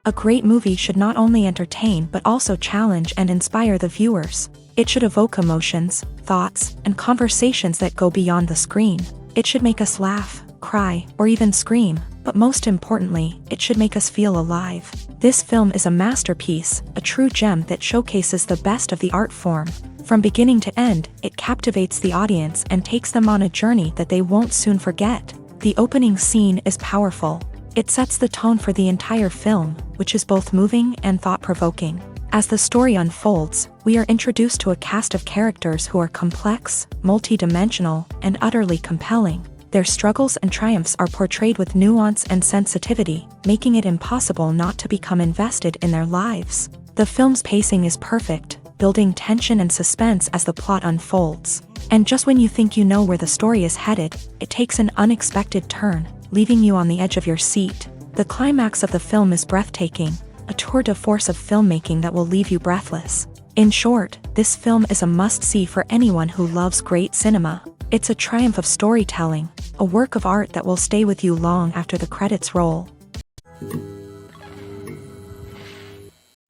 A great movie should not only entertain but also challenge and inspire the viewers. It should evoke emotions, thoughts, and conversations that go beyond the screen. It should make us laugh, cry, or even scream, but most importantly, it should make us feel alive. This film is a masterpiece, a true gem that showcases the best of the art form. From beginning to end, it captivates the audience and takes them on a journey that they won't soon forget. The opening scene is powerful. It sets the tone for the entire film, which is both moving and thought-provoking. As the story unfolds, we are introduced to a cast of characters who are complex, multi-dimensional, and utterly compelling. Their struggles and triumphs are portrayed with nuance and sensitivity, making it impossible not to become invested in their lives. The film's pacing is perfect, building tension and suspense as the plot unfolds. And just when you think you know where the story is headed, it takes an unexpected turn, leaving you on the edge of your seat. The climax of the film is breathtaking, a tour de force of filmmaking that will leave you breathless. In short, this film is a must-see for anyone who loves great cinema. It's a triumph of storytelling, a work of art that will stay with you long after the credits roll.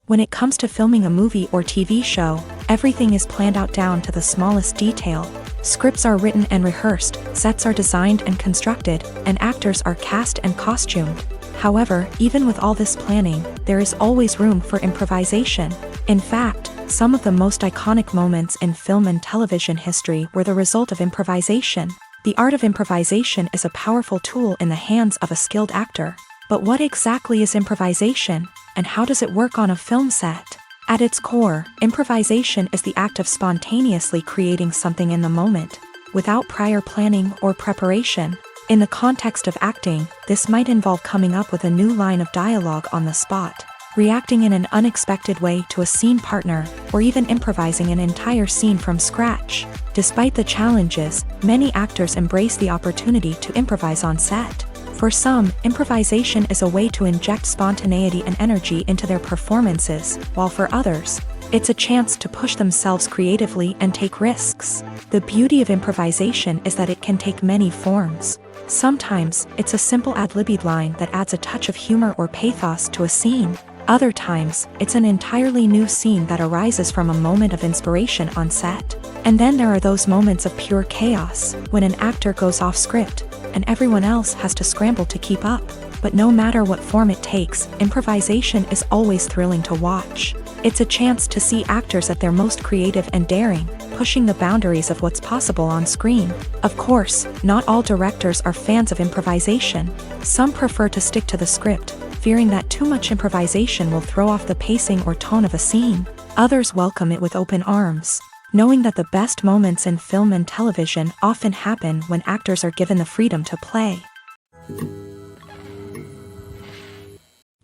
When it comes to filming a movie or TV show, everything is planned out down to the smallest detail. Scripts are written and rehearsed, sets are designed and constructed, and actors are cast and costumed. However, even with all this planning, there is always room for improvisation. In fact, some of the most iconic moments in film and television history were the result of improvisation. The art of improvisation is a powerful tool in the hands of a skilled actor. But what exactly is improvisation, and how does it work on a film set? At its core, improvisation is the act of spontaneously creating something in the moment, without prior planning or preparation. In the context of acting, this might involve coming up with a new line of dialogue on the spot, reacting in an unexpected way to a scene partner, or even improvising an entire scene from scratch. Despite the challenges, many actors embrace the opportunity to improvise on set. For some, improvisation is a way to inject spontaneity and energy into their performances, while for others, it's a chance to push themselves creatively and take risks. The beauty of improvisation is that it can take many forms. Sometimes, it's a simple ad-libbed line that adds a touch of humor or pathos to a scene. Other times, it's an entirely new scene that arises from a moment of inspiration on set. And then there are those moments of pure chaos, when an actor goes off script, and everyone else has to scramble to keep up. But no matter what form it takes, improvisation is always thrilling to watch. It's a chance to see actors at their most creative and daring, pushing the boundaries of what's possible on screen. Of course, not all directors are fans of improvisation. Some prefer to stick to the script, fearing that too much improvisation will throw off the pacing or tone of a scene. Others welcome it with open arms, knowing that the best moments in film and television often happen when actors are given the freedom to play.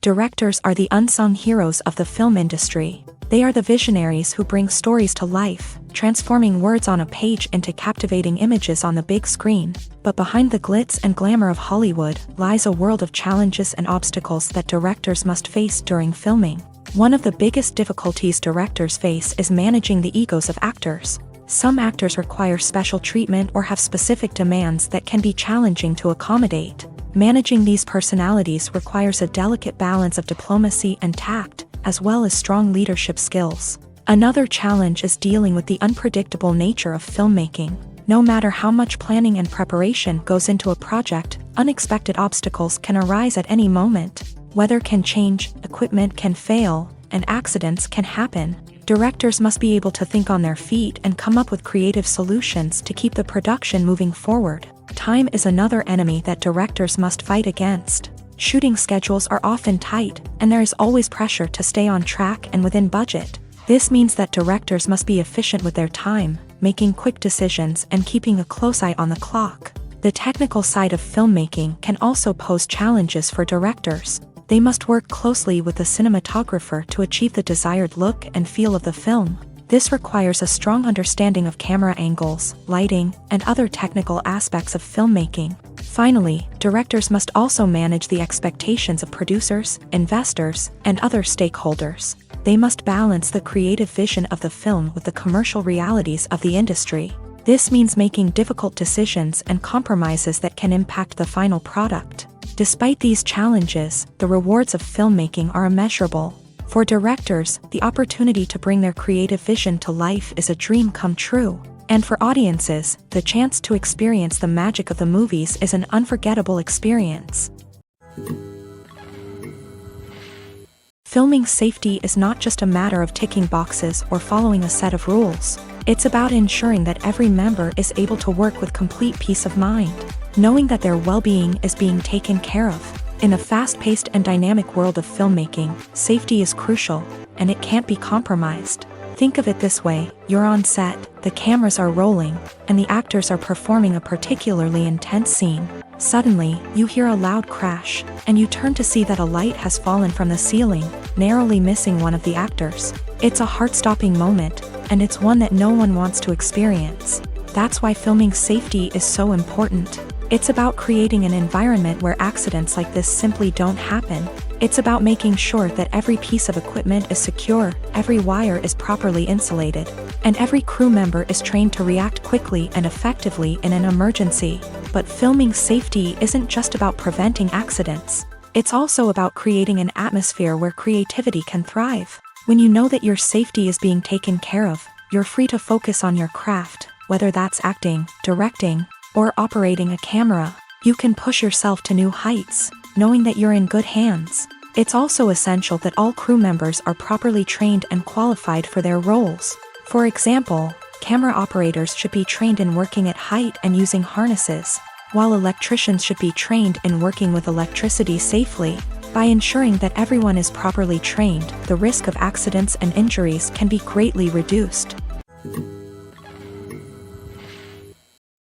Directors are the unsung heroes of the film industry. They are the visionaries who bring stories to life, transforming words on a page into captivating images on the big screen. But behind the glitz and glamour of Hollywood lies a world of challenges and obstacles that directors must face during filming. One of the biggest difficulties directors face is managing the egos of actors. Some actors require special treatment or have specific demands that can be challenging to accommodate. Managing these personalities requires a delicate balance of diplomacy and tact, as well as strong leadership skills. Another challenge is dealing with the unpredictable nature of filmmaking. No matter how much planning and preparation goes into a project, unexpected obstacles can arise at any moment. Weather can change, equipment can fail, and accidents can happen. Directors must be able to think on their feet and come up with creative solutions to keep the production moving forward. Time is another enemy that directors must fight against. Shooting schedules are often tight, and there is always pressure to stay on track and within budget. This means that directors must be efficient with their time, making quick decisions and keeping a close eye on the clock. The technical side of filmmaking can also pose challenges for directors. They must work closely with the cinematographer to achieve the desired look and feel of the film. This requires a strong understanding of camera angles, lighting, and other technical aspects of filmmaking. Finally, directors must also manage the expectations of producers, investors, and other stakeholders. They must balance the creative vision of the film with the commercial realities of the industry. This means making difficult decisions and compromises that can impact the final product. Despite these challenges, the rewards of filmmaking are immeasurable. For directors, the opportunity to bring their creative vision to life is a dream come true. And for audiences, the chance to experience the magic of the movies is an unforgettable experience. Filming safety is not just a matter of ticking boxes or following a set of rules. It's about ensuring that every member is able to work with complete peace of mind, knowing that their well-being is being taken care of. In a fast-paced and dynamic world of filmmaking, safety is crucial, and it can't be compromised. Think of it this way: you're on set, the cameras are rolling, and the actors are performing a particularly intense scene. Suddenly, you hear a loud crash, and you turn to see that a light has fallen from the ceiling, narrowly missing one of the actors. It's a heart-stopping moment, and it's one that no one wants to experience. That's why filming safety is so important. It's about creating an environment where accidents like this simply don't happen. It's about making sure that every piece of equipment is secure, every wire is properly insulated, and every crew member is trained to react quickly and effectively in an emergency. But filming safety isn't just about preventing accidents. It's also about creating an atmosphere where creativity can thrive. When you know that your safety is being taken care of, you're free to focus on your craft, whether that's acting, directing, or operating a camera. You can push yourself to new heights, knowing that you're in good hands. It's also essential that all crew members are properly trained and qualified for their roles. For example, camera operators should be trained in working at height and using harnesses, while electricians should be trained in working with electricity safely. By ensuring that everyone is properly trained, the risk of accidents and injuries can be greatly reduced.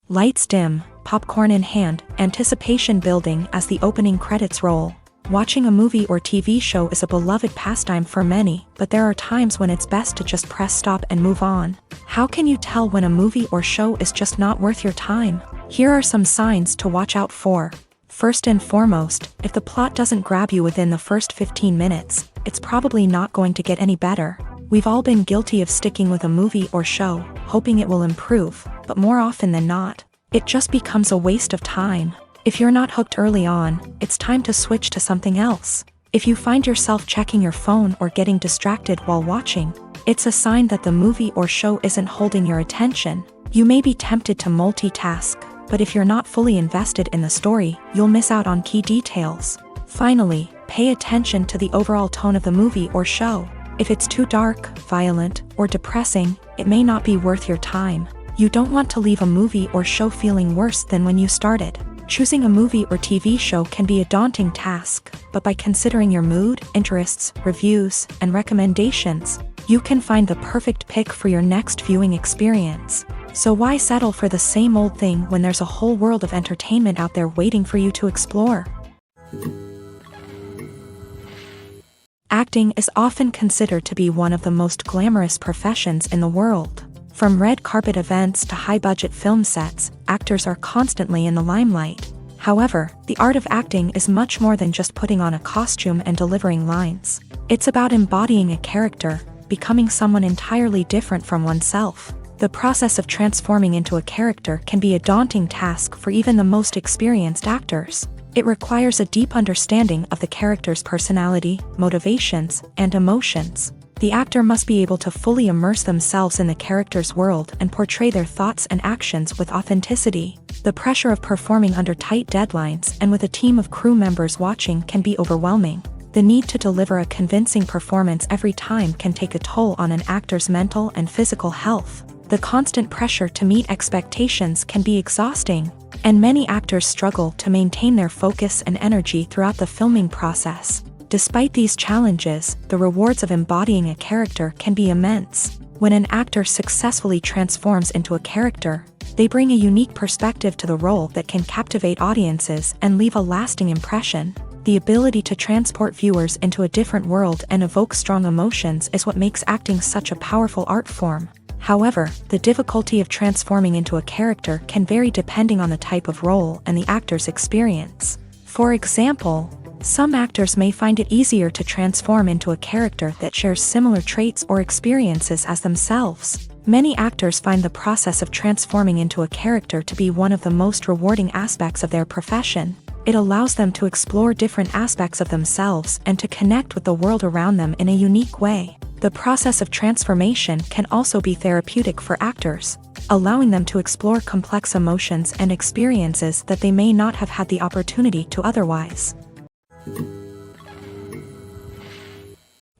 Lights dim, popcorn in hand, anticipation building as the opening credits roll. Watching a movie or TV show is a beloved pastime for many, but there are times when it's best to just press stop and move on. How can you tell when a movie or show is just not worth your time? Here are some signs to watch out for. First and foremost, if the plot doesn't grab you within the first 15 minutes, it's probably not going to get any better. We've all been guilty of sticking with a movie or show, hoping it will improve, but more often than not, it just becomes a waste of time. If you're not hooked early on, it's time to switch to something else. If you find yourself checking your phone or getting distracted while watching, it's a sign that the movie or show isn't holding your attention. You may be tempted to multitask, but if you're not fully invested in the story, you'll miss out on key details. Finally, pay attention to the overall tone of the movie or show. If it's too dark, violent, or depressing, it may not be worth your time. You don't want to leave a movie or show feeling worse than when you started. Choosing a movie or TV show can be a daunting task, but by considering your mood, interests, reviews, and recommendations, you can find the perfect pick for your next viewing experience. So why settle for the same old thing when there's a whole world of entertainment out there waiting for you to explore? Acting is often considered to be one of the most glamorous professions in the world. From red carpet events to high-budget film sets, actors are constantly in the limelight. However, the art of acting is much more than just putting on a costume and delivering lines. It's about embodying a character, becoming someone entirely different from oneself. The process of transforming into a character can be a daunting task for even the most experienced actors. It requires a deep understanding of the character's personality, motivations, and emotions. The actor must be able to fully immerse themselves in the character's world and portray their thoughts and actions with authenticity. The pressure of performing under tight deadlines and with a team of crew members watching can be overwhelming. The need to deliver a convincing performance every time can take a toll on an actor's mental and physical health. The constant pressure to meet expectations can be exhausting, and many actors struggle to maintain their focus and energy throughout the filming process. Despite these challenges, the rewards of embodying a character can be immense. When an actor successfully transforms into a character, they bring a unique perspective to the role that can captivate audiences and leave a lasting impression. The ability to transport viewers into a different world and evoke strong emotions is what makes acting such a powerful art form. However, the difficulty of transforming into a character can vary depending on the type of role and the actor's experience. For example, some actors may find it easier to transform into a character that shares similar traits or experiences as themselves. Many actors find the process of transforming into a character to be one of the most rewarding aspects of their profession. It allows them to explore different aspects of themselves and to connect with the world around them in a unique way. The process of transformation can also be therapeutic for actors, allowing them to explore complex emotions and experiences that they may not have had the opportunity to otherwise.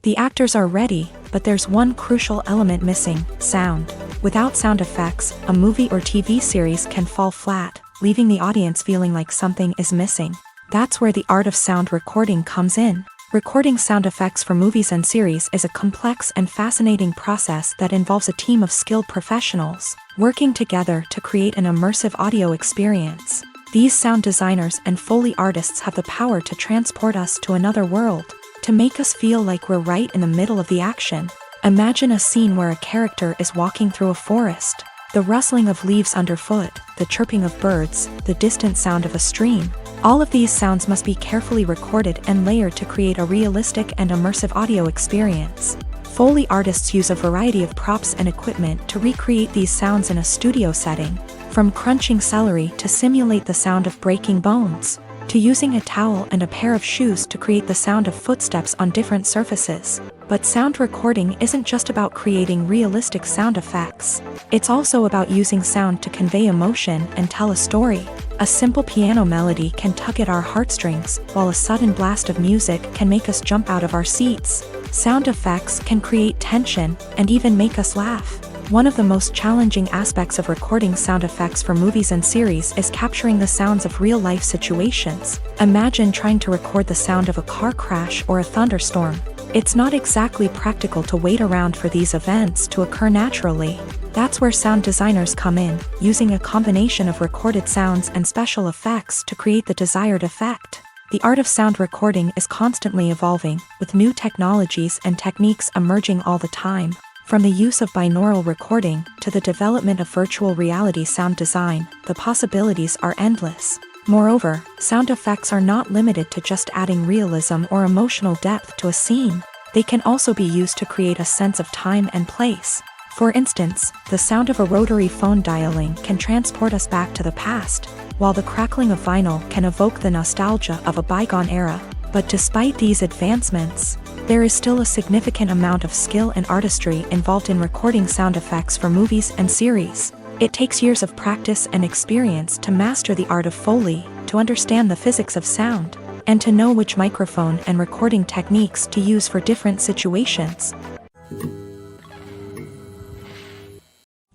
The actors are ready, but there's one crucial element missing: sound. Without sound effects, a movie or TV series can fall flat, leaving the audience feeling like something is missing. That's where the art of sound recording comes in. Recording sound effects for movies and series is a complex and fascinating process that involves a team of skilled professionals working together to create an immersive audio experience. These sound designers and Foley artists have the power to transport us to another world, to make us feel like we're right in the middle of the action. Imagine a scene where a character is walking through a forest. The rustling of leaves underfoot, the chirping of birds, the distant sound of a stream. All of these sounds must be carefully recorded and layered to create a realistic and immersive audio experience. Foley artists use a variety of props and equipment to recreate these sounds in a studio setting, from crunching celery to simulate the sound of breaking bones, to using a towel and a pair of shoes to create the sound of footsteps on different surfaces. But sound recording isn't just about creating realistic sound effects. It's also about using sound to convey emotion and tell a story. A simple piano melody can tug at our heartstrings, while a sudden blast of music can make us jump out of our seats. Sound effects can create tension and even make us laugh. One of the most challenging aspects of recording sound effects for movies and series is capturing the sounds of real-life situations. Imagine trying to record the sound of a car crash or a thunderstorm. It's not exactly practical to wait around for these events to occur naturally. That's where sound designers come in, using a combination of recorded sounds and special effects to create the desired effect. The art of sound recording is constantly evolving, with new technologies and techniques emerging all the time. From the use of binaural recording to the development of virtual reality sound design, the possibilities are endless. Moreover, sound effects are not limited to just adding realism or emotional depth to a scene. They can also be used to create a sense of time and place. For instance, the sound of a rotary phone dialing can transport us back to the past, while the crackling of vinyl can evoke the nostalgia of a bygone era. But despite these advancements, there is still a significant amount of skill and artistry involved in recording sound effects for movies and series. It takes years of practice and experience to master the art of Foley, to understand the physics of sound, and to know which microphone and recording techniques to use for different situations.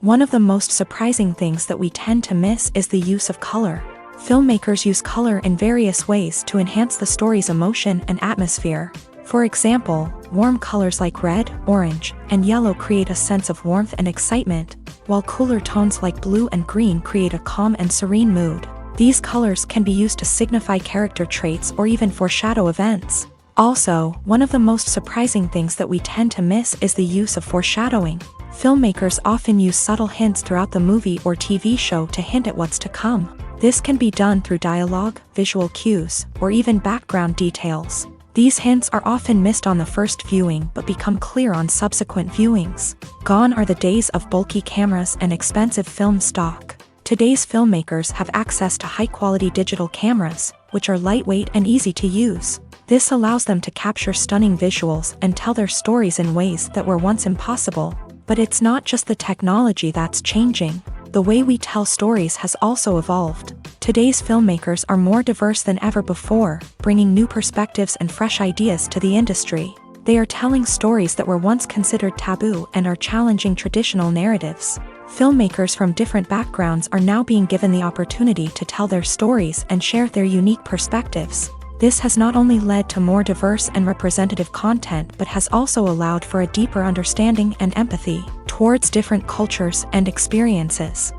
One of the most surprising things that we tend to miss is the use of color. Filmmakers use color in various ways to enhance the story's emotion and atmosphere. For example, warm colors like red, orange, and yellow create a sense of warmth and excitement, while cooler tones like blue and green create a calm and serene mood. These colors can be used to signify character traits or even foreshadow events. Also, one of the most surprising things that we tend to miss is the use of foreshadowing. Filmmakers often use subtle hints throughout the movie or TV show to hint at what's to come. This can be done through dialogue, visual cues, or even background details. These hints are often missed on the first viewing but become clear on subsequent viewings. Gone are the days of bulky cameras and expensive film stock. Today's filmmakers have access to high-quality digital cameras, which are lightweight and easy to use. This allows them to capture stunning visuals and tell their stories in ways that were once impossible. But it's not just the technology that's changing. The way we tell stories has also evolved. Today's filmmakers are more diverse than ever before, bringing new perspectives and fresh ideas to the industry. They are telling stories that were once considered taboo and are challenging traditional narratives. Filmmakers from different backgrounds are now being given the opportunity to tell their stories and share their unique perspectives. This has not only led to more diverse and representative content but has also allowed for a deeper understanding and empathy towards different cultures and experiences.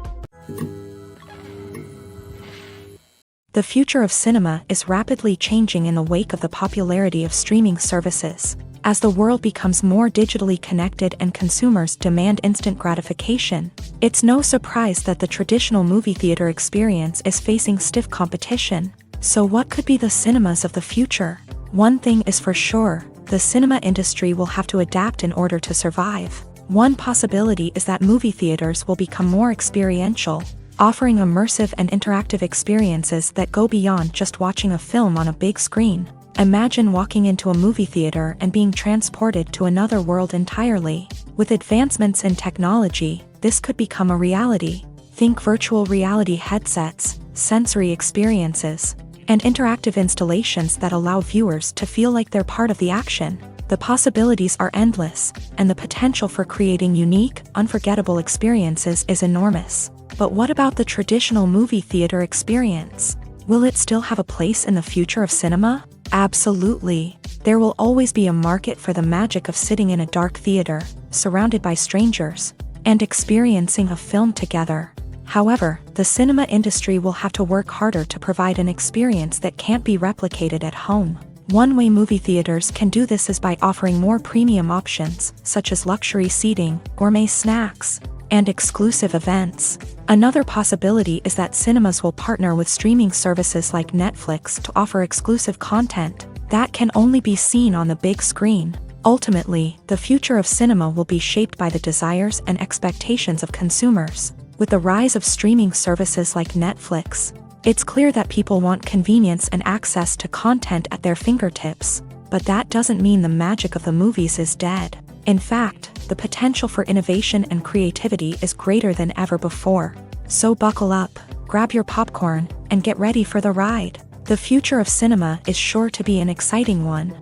The future of cinema is rapidly changing in the wake of the popularity of streaming services. As the world becomes more digitally connected and consumers demand instant gratification, it's no surprise that the traditional movie theater experience is facing stiff competition. So what could be the cinemas of the future? One thing is for sure, the cinema industry will have to adapt in order to survive. One possibility is that movie theaters will become more experiential. offering immersive and interactive experiences that go beyond just watching a film on a big screen. Imagine walking into a movie theater and being transported to another world entirely. With advancements in technology, this could become a reality. Think virtual reality headsets, sensory experiences, and interactive installations that allow viewers to feel like they're part of the action. The possibilities are endless, and the potential for creating unique, unforgettable experiences is enormous. But what about the traditional movie theater experience? Will it still have a place in the future of cinema? Absolutely. There will always be a market for the magic of sitting in a dark theater, surrounded by strangers, and experiencing a film together. However, the cinema industry will have to work harder to provide an experience that can't be replicated at home. One way movie theaters can do this is by offering more premium options, such as luxury seating, gourmet snacks, and exclusive events. Another possibility is that cinemas will partner with streaming services like Netflix to offer exclusive content that can only be seen on the big screen. Ultimately, the future of cinema will be shaped by the desires and expectations of consumers. With the rise of streaming services like Netflix, it's clear that people want convenience and access to content at their fingertips. But that doesn't mean the magic of the movies is dead. In fact, the potential for innovation and creativity is greater than ever before. So buckle up, grab your popcorn, and get ready for the ride. The future of cinema is sure to be an exciting one.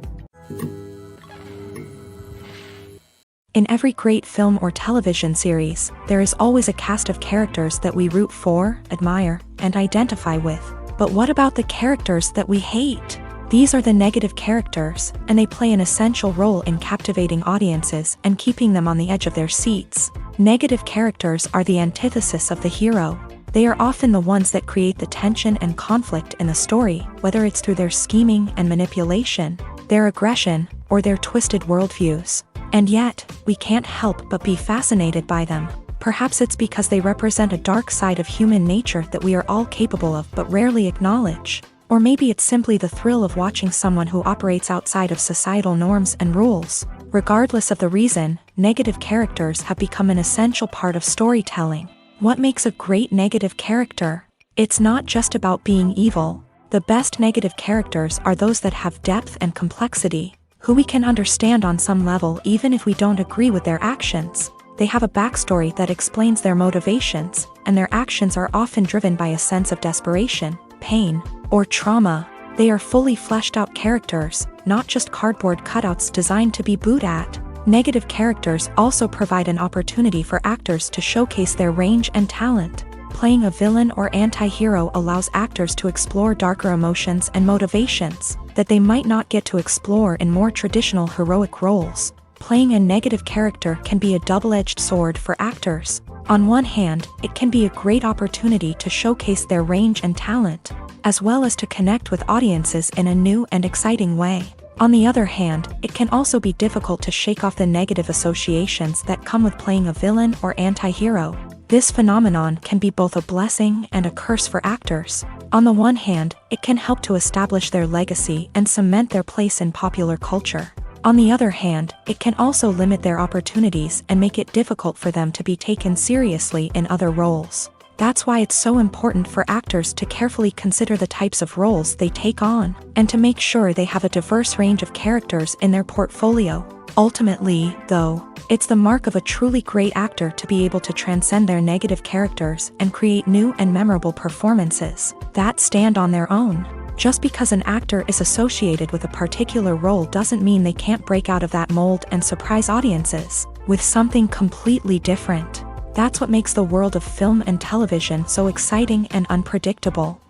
In every great film or television series, there is always a cast of characters that we root for, admire, and identify with. But what about the characters that we hate? These are the negative characters, and they play an essential role in captivating audiences and keeping them on the edge of their seats. Negative characters are the antithesis of the hero. They are often the ones that create the tension and conflict in the story, whether it's through their scheming and manipulation, their aggression, or their twisted worldviews. And yet, we can't help but be fascinated by them. Perhaps it's because they represent a dark side of human nature that we are all capable of but rarely acknowledge. Or maybe it's simply the thrill of watching someone who operates outside of societal norms and rules. Regardless of the reason, negative characters have become an essential part of storytelling. What makes a great negative character? It's not just about being evil. The best negative characters are those that have depth and complexity, who we can understand on some level even if we don't agree with their actions. They have a backstory that explains their motivations, and their actions are often driven by a sense of desperation, pain, or trauma. They are fully fleshed out characters, not just cardboard cutouts designed to be booed at. Negative characters also provide an opportunity for actors to showcase their range and talent. Playing a villain or anti-hero allows actors to explore darker emotions and motivations that they might not get to explore in more traditional heroic roles. Playing a negative character can be a double-edged sword for actors. On one hand, it can be a great opportunity to showcase their range and talent, as well as to connect with audiences in a new and exciting way. On the other hand, it can also be difficult to shake off the negative associations that come with playing a villain or anti-hero. This phenomenon can be both a blessing and a curse for actors. On the one hand, it can help to establish their legacy and cement their place in popular culture. On the other hand, it can also limit their opportunities and make it difficult for them to be taken seriously in other roles. That's why it's so important for actors to carefully consider the types of roles they take on, and to make sure they have a diverse range of characters in their portfolio. Ultimately, though, it's the mark of a truly great actor to be able to transcend their negative characters and create new and memorable performances that stand on their own. Just because an actor is associated with a particular role doesn't mean they can't break out of that mold and surprise audiences with something completely different. That's what makes the world of film and television so exciting and unpredictable.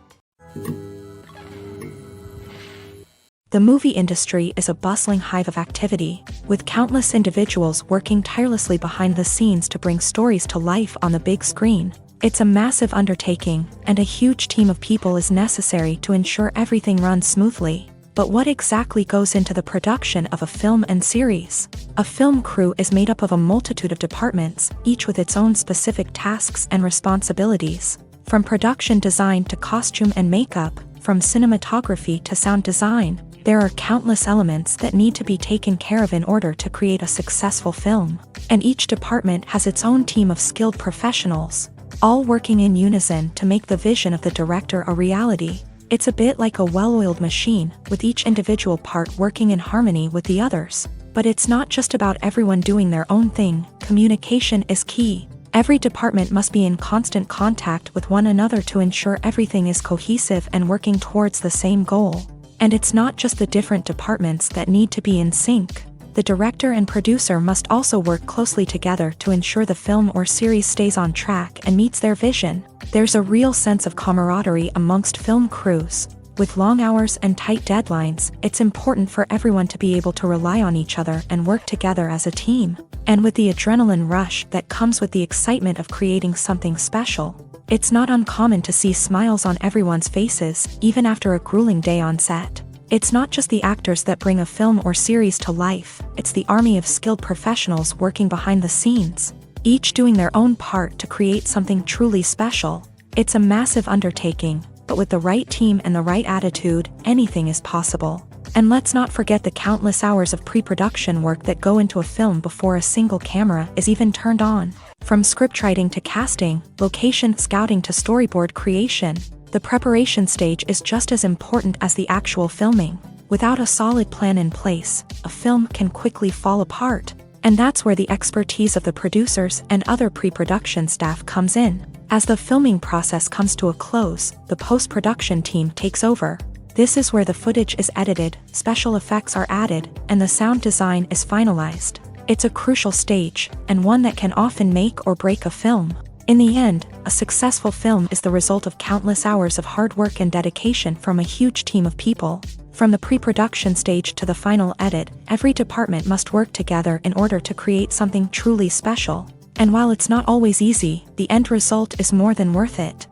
The movie industry is a bustling hive of activity, with countless individuals working tirelessly behind the scenes to bring stories to life on the big screen. It's a massive undertaking, and a huge team of people is necessary to ensure everything runs smoothly. But what exactly goes into the production of a film and series? A film crew is made up of a multitude of departments, each with its own specific tasks and responsibilities. From production design to costume and makeup, from cinematography to sound design, there are countless elements that need to be taken care of in order to create a successful film. And each department has its own team of skilled professionals. all working in unison to make the vision of the director a reality. It's a bit like a well-oiled machine, with each individual part working in harmony with the others. But it's not just about everyone doing their own thing. Communication is key. Every department must be in constant contact with one another to ensure everything is cohesive and working towards the same goal. And it's not just the different departments that need to be in sync. The director and producer must also work closely together to ensure the film or series stays on track and meets their vision. There's a real sense of camaraderie amongst film crews. With long hours and tight deadlines, it's important for everyone to be able to rely on each other and work together as a team. And with the adrenaline rush that comes with the excitement of creating something special, it's not uncommon to see smiles on everyone's faces, even after a grueling day on set. It's not just the actors that bring a film or series to life, it's the army of skilled professionals working behind the scenes, each doing their own part to create something truly special. It's a massive undertaking, but with the right team and the right attitude, anything is possible. And let's not forget the countless hours of pre-production work that go into a film before a single camera is even turned on. From scriptwriting to casting, location scouting to storyboard creation, the preparation stage is just as important as the actual filming. Without a solid plan in place, a film can quickly fall apart. And that's where the expertise of the producers and other pre-production staff comes in. As the filming process comes to a close, the post-production team takes over. This is where the footage is edited, special effects are added, and the sound design is finalized. It's a crucial stage, and one that can often make or break a film. In the end, a successful film is the result of countless hours of hard work and dedication from a huge team of people. From the pre-production stage to the final edit, every department must work together in order to create something truly special. And while it's not always easy, the end result is more than worth it.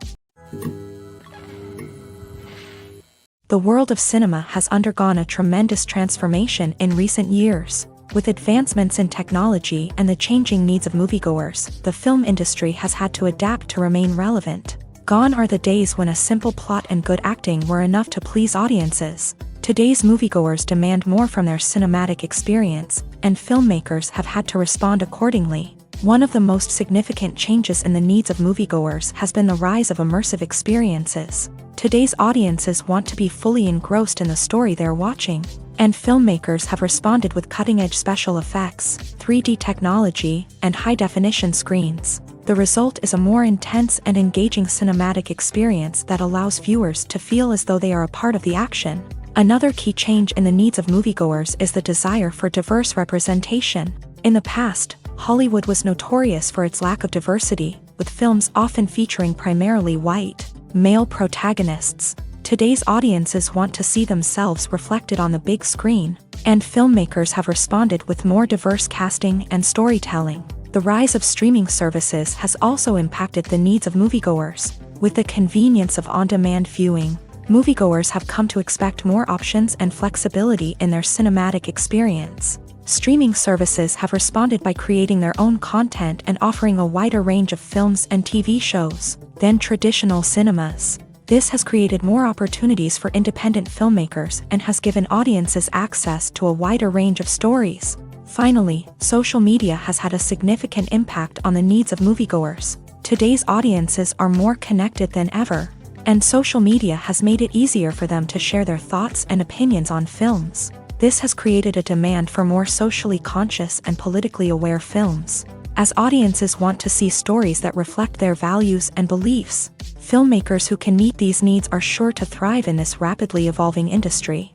The world of cinema has undergone a tremendous transformation in recent years. With advancements in technology and the changing needs of moviegoers, the film industry has had to adapt to remain relevant. Gone are the days when a simple plot and good acting were enough to please audiences. Today's moviegoers demand more from their cinematic experience, and filmmakers have had to respond accordingly. One of the most significant changes in the needs of moviegoers has been the rise of immersive experiences. Today's audiences want to be fully engrossed in the story they're watching, and filmmakers have responded with cutting-edge special effects, 3D technology, and high-definition screens. The result is a more intense and engaging cinematic experience that allows viewers to feel as though they are a part of the action. Another key change in the needs of moviegoers is the desire for diverse representation. In the past, Hollywood was notorious for its lack of diversity, with films often featuring primarily white, male protagonists. Today's audiences want to see themselves reflected on the big screen, and filmmakers have responded with more diverse casting and storytelling. The rise of streaming services has also impacted the needs of moviegoers. With the convenience of on-demand viewing, moviegoers have come to expect more options and flexibility in their cinematic experience. Streaming services have responded by creating their own content and offering a wider range of films and TV shows than traditional cinemas. This has created more opportunities for independent filmmakers and has given audiences access to a wider range of stories. Finally, social media has had a significant impact on the needs of moviegoers. Today's audiences are more connected than ever, and social media has made it easier for them to share their thoughts and opinions on films. This has created a demand for more socially conscious and politically aware films. As audiences want to see stories that reflect their values and beliefs, filmmakers who can meet these needs are sure to thrive in this rapidly evolving industry.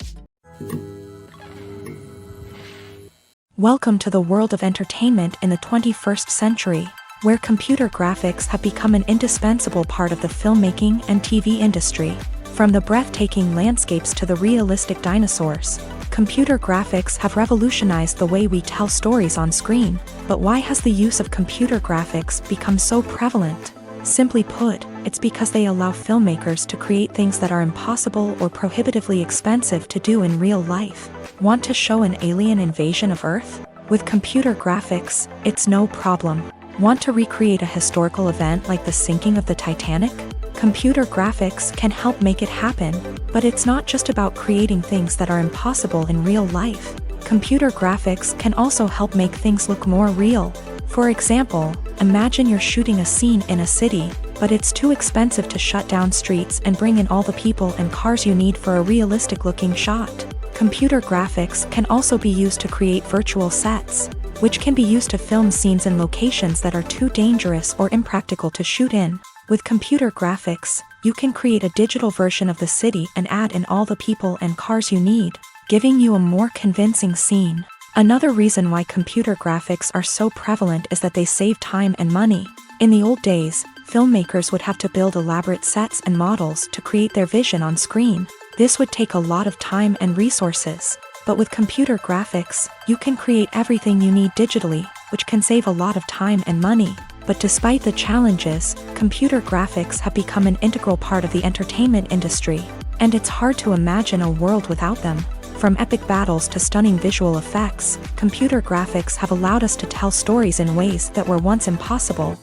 Welcome to the world of entertainment in the 21st century, where computer graphics have become an indispensable part of the filmmaking and TV industry. From the breathtaking landscapes to the realistic dinosaurs, computer graphics have revolutionized the way we tell stories on screen. But why has the use of computer graphics become so prevalent? Simply put, it's because they allow filmmakers to create things that are impossible or prohibitively expensive to do in real life. Want to show an alien invasion of Earth? With computer graphics, it's no problem. Want to recreate a historical event like the sinking of the Titanic? Computer graphics can help make it happen, but it's not just about creating things that are impossible in real life. Computer graphics can also help make things look more real. For example, imagine you're shooting a scene in a city, but it's too expensive to shut down streets and bring in all the people and cars you need for a realistic-looking shot. Computer graphics can also be used to create virtual sets, which can be used to film scenes in locations that are too dangerous or impractical to shoot in. With computer graphics, you can create a digital version of the city and add in all the people and cars you need, giving you a more convincing scene. Another reason why computer graphics are so prevalent is that they save time and money. In the old days, filmmakers would have to build elaborate sets and models to create their vision on screen. This would take a lot of time and resources. But with computer graphics, you can create everything you need digitally, which can save a lot of time and money. But despite the challenges, computer graphics have become an integral part of the entertainment industry, and it's hard to imagine a world without them. From epic battles to stunning visual effects, computer graphics have allowed us to tell stories in ways that were once impossible.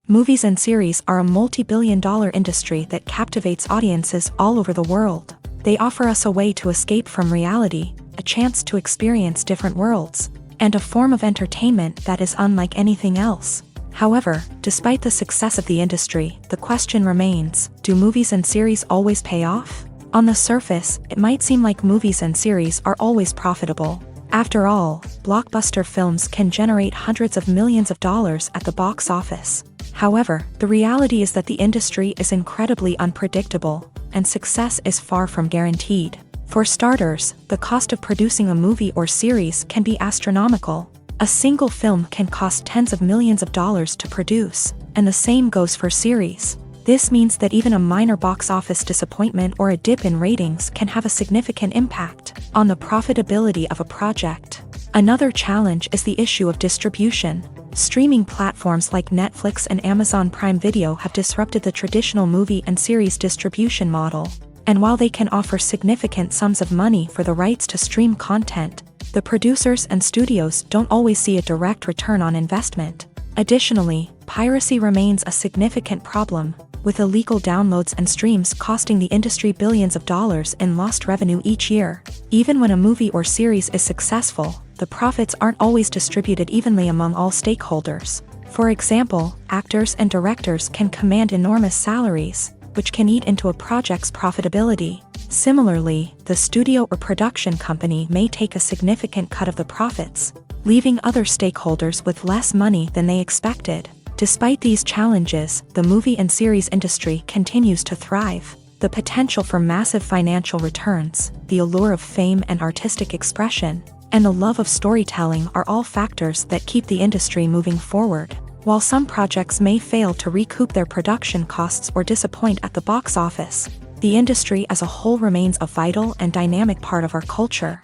Movies and series are a multi-billion-dollar industry that captivates audiences all over the world. They offer us a way to escape from reality, a chance to experience different worlds, and a form of entertainment that is unlike anything else. However, despite the success of the industry, the question remains, do movies and series always pay off? On the surface, it might seem like movies and series are always profitable. After all, blockbuster films can generate hundreds of millions of dollars at the box office. However, the reality is that the industry is incredibly unpredictable, and success is far from guaranteed. For starters, the cost of producing a movie or series can be astronomical. A single film can cost tens of millions of dollars to produce, and the same goes for series. This means that even a minor box office disappointment or a dip in ratings can have a significant impact on the profitability of a project. Another challenge is the issue of distribution. Streaming platforms like Netflix and Amazon Prime Video have disrupted the traditional movie and series distribution model. And while they can offer significant sums of money for the rights to stream content, the producers and studios don't always see a direct return on investment. Additionally, piracy remains a significant problem, with illegal downloads and streams costing the industry billions of dollars in lost revenue each year. Even when a movie or series is successful, the profits aren't always distributed evenly among all stakeholders. For example, actors and directors can command enormous salaries, which can eat into a project's profitability. Similarly, the studio or production company may take a significant cut of the profits, leaving other stakeholders with less money than they expected. Despite these challenges, the movie and series industry continues to thrive. The potential for massive financial returns, the allure of fame and artistic expression, and the love of storytelling are all factors that keep the industry moving forward. While some projects may fail to recoup their production costs or disappoint at the box office, the industry as a whole remains a vital and dynamic part of our culture.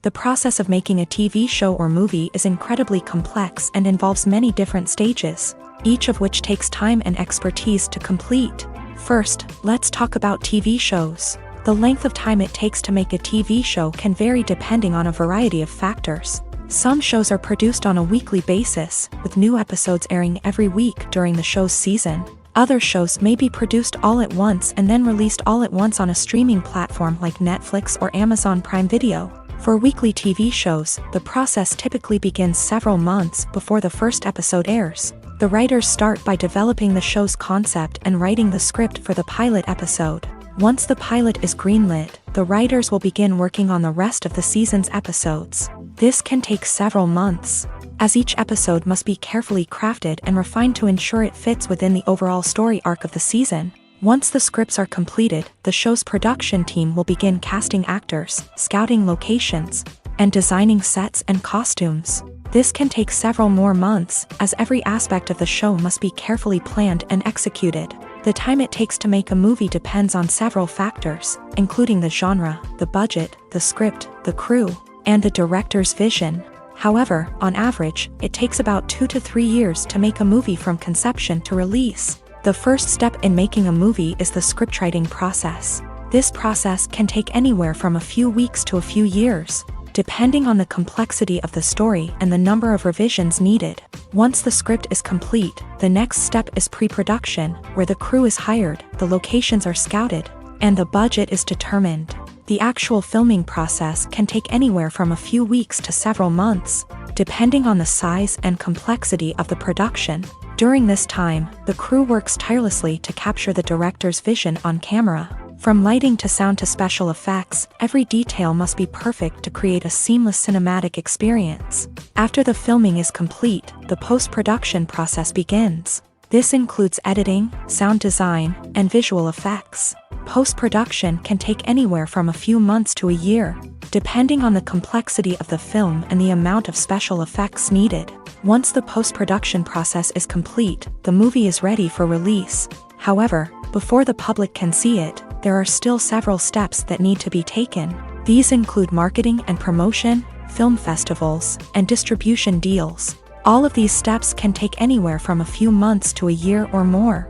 The process of making a TV show or movie is incredibly complex and involves many different stages, each of which takes time and expertise to complete. First, let's talk about TV shows. The length of time it takes to make a TV show can vary depending on a variety of factors. Some shows are produced on a weekly basis, with new episodes airing every week during the show's season. Other shows may be produced all at once and then released all at once on a streaming platform like Netflix or Amazon Prime Video. For weekly TV shows, the process typically begins several months before the first episode airs. The writers start by developing the show's concept and writing the script for the pilot episode. Once the pilot is greenlit, the writers will begin working on the rest of the season's episodes. This can take several months, as each episode must be carefully crafted and refined to ensure it fits within the overall story arc of the season. Once the scripts are completed, the show's production team will begin casting actors, scouting locations, and designing sets and costumes. This can take several more months, as every aspect of the show must be carefully planned and executed. The time it takes to make a movie depends on several factors, including the genre, the budget, the script, the crew, and the director's vision. However, on average, it takes about 2 to 3 years to make a movie from conception to release. The first step in making a movie is the scriptwriting process. This process can take anywhere from a few weeks to a few years, depending on the complexity of the story and the number of revisions needed. Once the script is complete, the next step is pre-production, where the crew is hired, the locations are scouted, and the budget is determined. The actual filming process can take anywhere from a few weeks to several months, depending on the size and complexity of the production. During this time, the crew works tirelessly to capture the director's vision on camera. From lighting to sound to special effects, every detail must be perfect to create a seamless cinematic experience. After the filming is complete, the post-production process begins. This includes editing, sound design, and visual effects. Post-production can take anywhere from a few months to a year, depending on the complexity of the film and the amount of special effects needed. Once the post-production process is complete, the movie is ready for release. However, before the public can see it, there are still several steps that need to be taken. These include marketing and promotion, film festivals, and distribution deals. All of these steps can take anywhere from a few months to a year or more.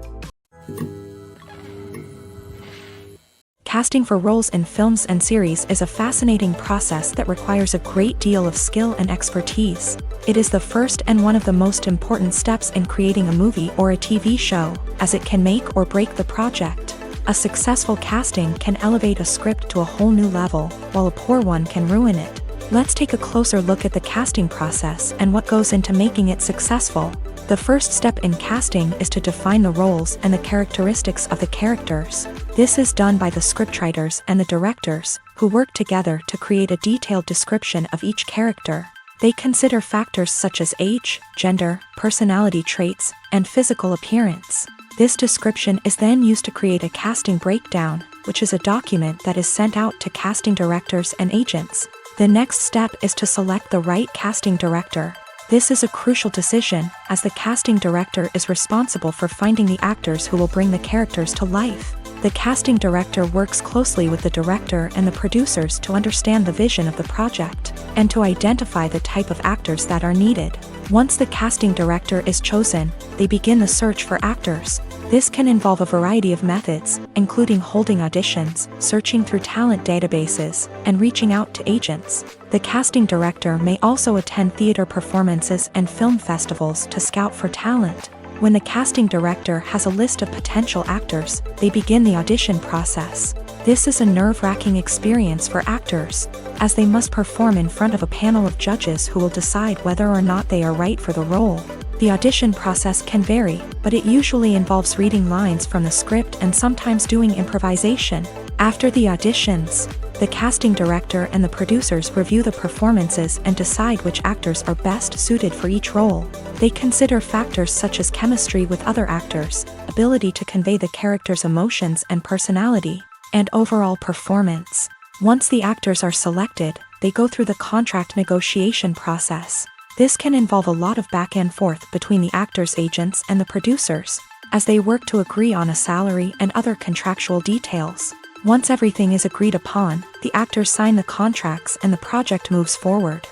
Casting for roles in films and series is a fascinating process that requires a great deal of skill and expertise. It is the first and one of the most important steps in creating a movie or a TV show, as it can make or break the project. A successful casting can elevate a script to a whole new level, while a poor one can ruin it. Let's take a closer look at the casting process and what goes into making it successful. The first step in casting is to define the roles and the characteristics of the characters. This is done by the scriptwriters and the directors, who work together to create a detailed description of each character. They consider factors such as age, gender, personality traits, and physical appearance. This description is then used to create a casting breakdown, which is a document that is sent out to casting directors and agents. The next step is to select the right casting director. This is a crucial decision, as the casting director is responsible for finding the actors who will bring the characters to life. The casting director works closely with the director and the producers to understand the vision of the project, and to identify the type of actors that are needed. Once the casting director is chosen, they begin the search for actors. This can involve a variety of methods, including holding auditions, searching through talent databases, and reaching out to agents. The casting director may also attend theater performances and film festivals to scout for talent. When the casting director has a list of potential actors, they begin the audition process. This is a nerve-wracking experience for actors, as they must perform in front of a panel of judges who will decide whether or not they are right for the role. The audition process can vary, but it usually involves reading lines from the script and sometimes doing improvisation. After the auditions, the casting director and the producers review the performances and decide which actors are best suited for each role. They consider factors such as chemistry with other actors, ability to convey the character's emotions and personality, and overall performance. Once the actors are selected, they go through the contract negotiation process. This can involve a lot of back and forth between the actors' agents and the producers, as they work to agree on a salary and other contractual details. Once everything is agreed upon, the actors sign the contracts and the project moves forward.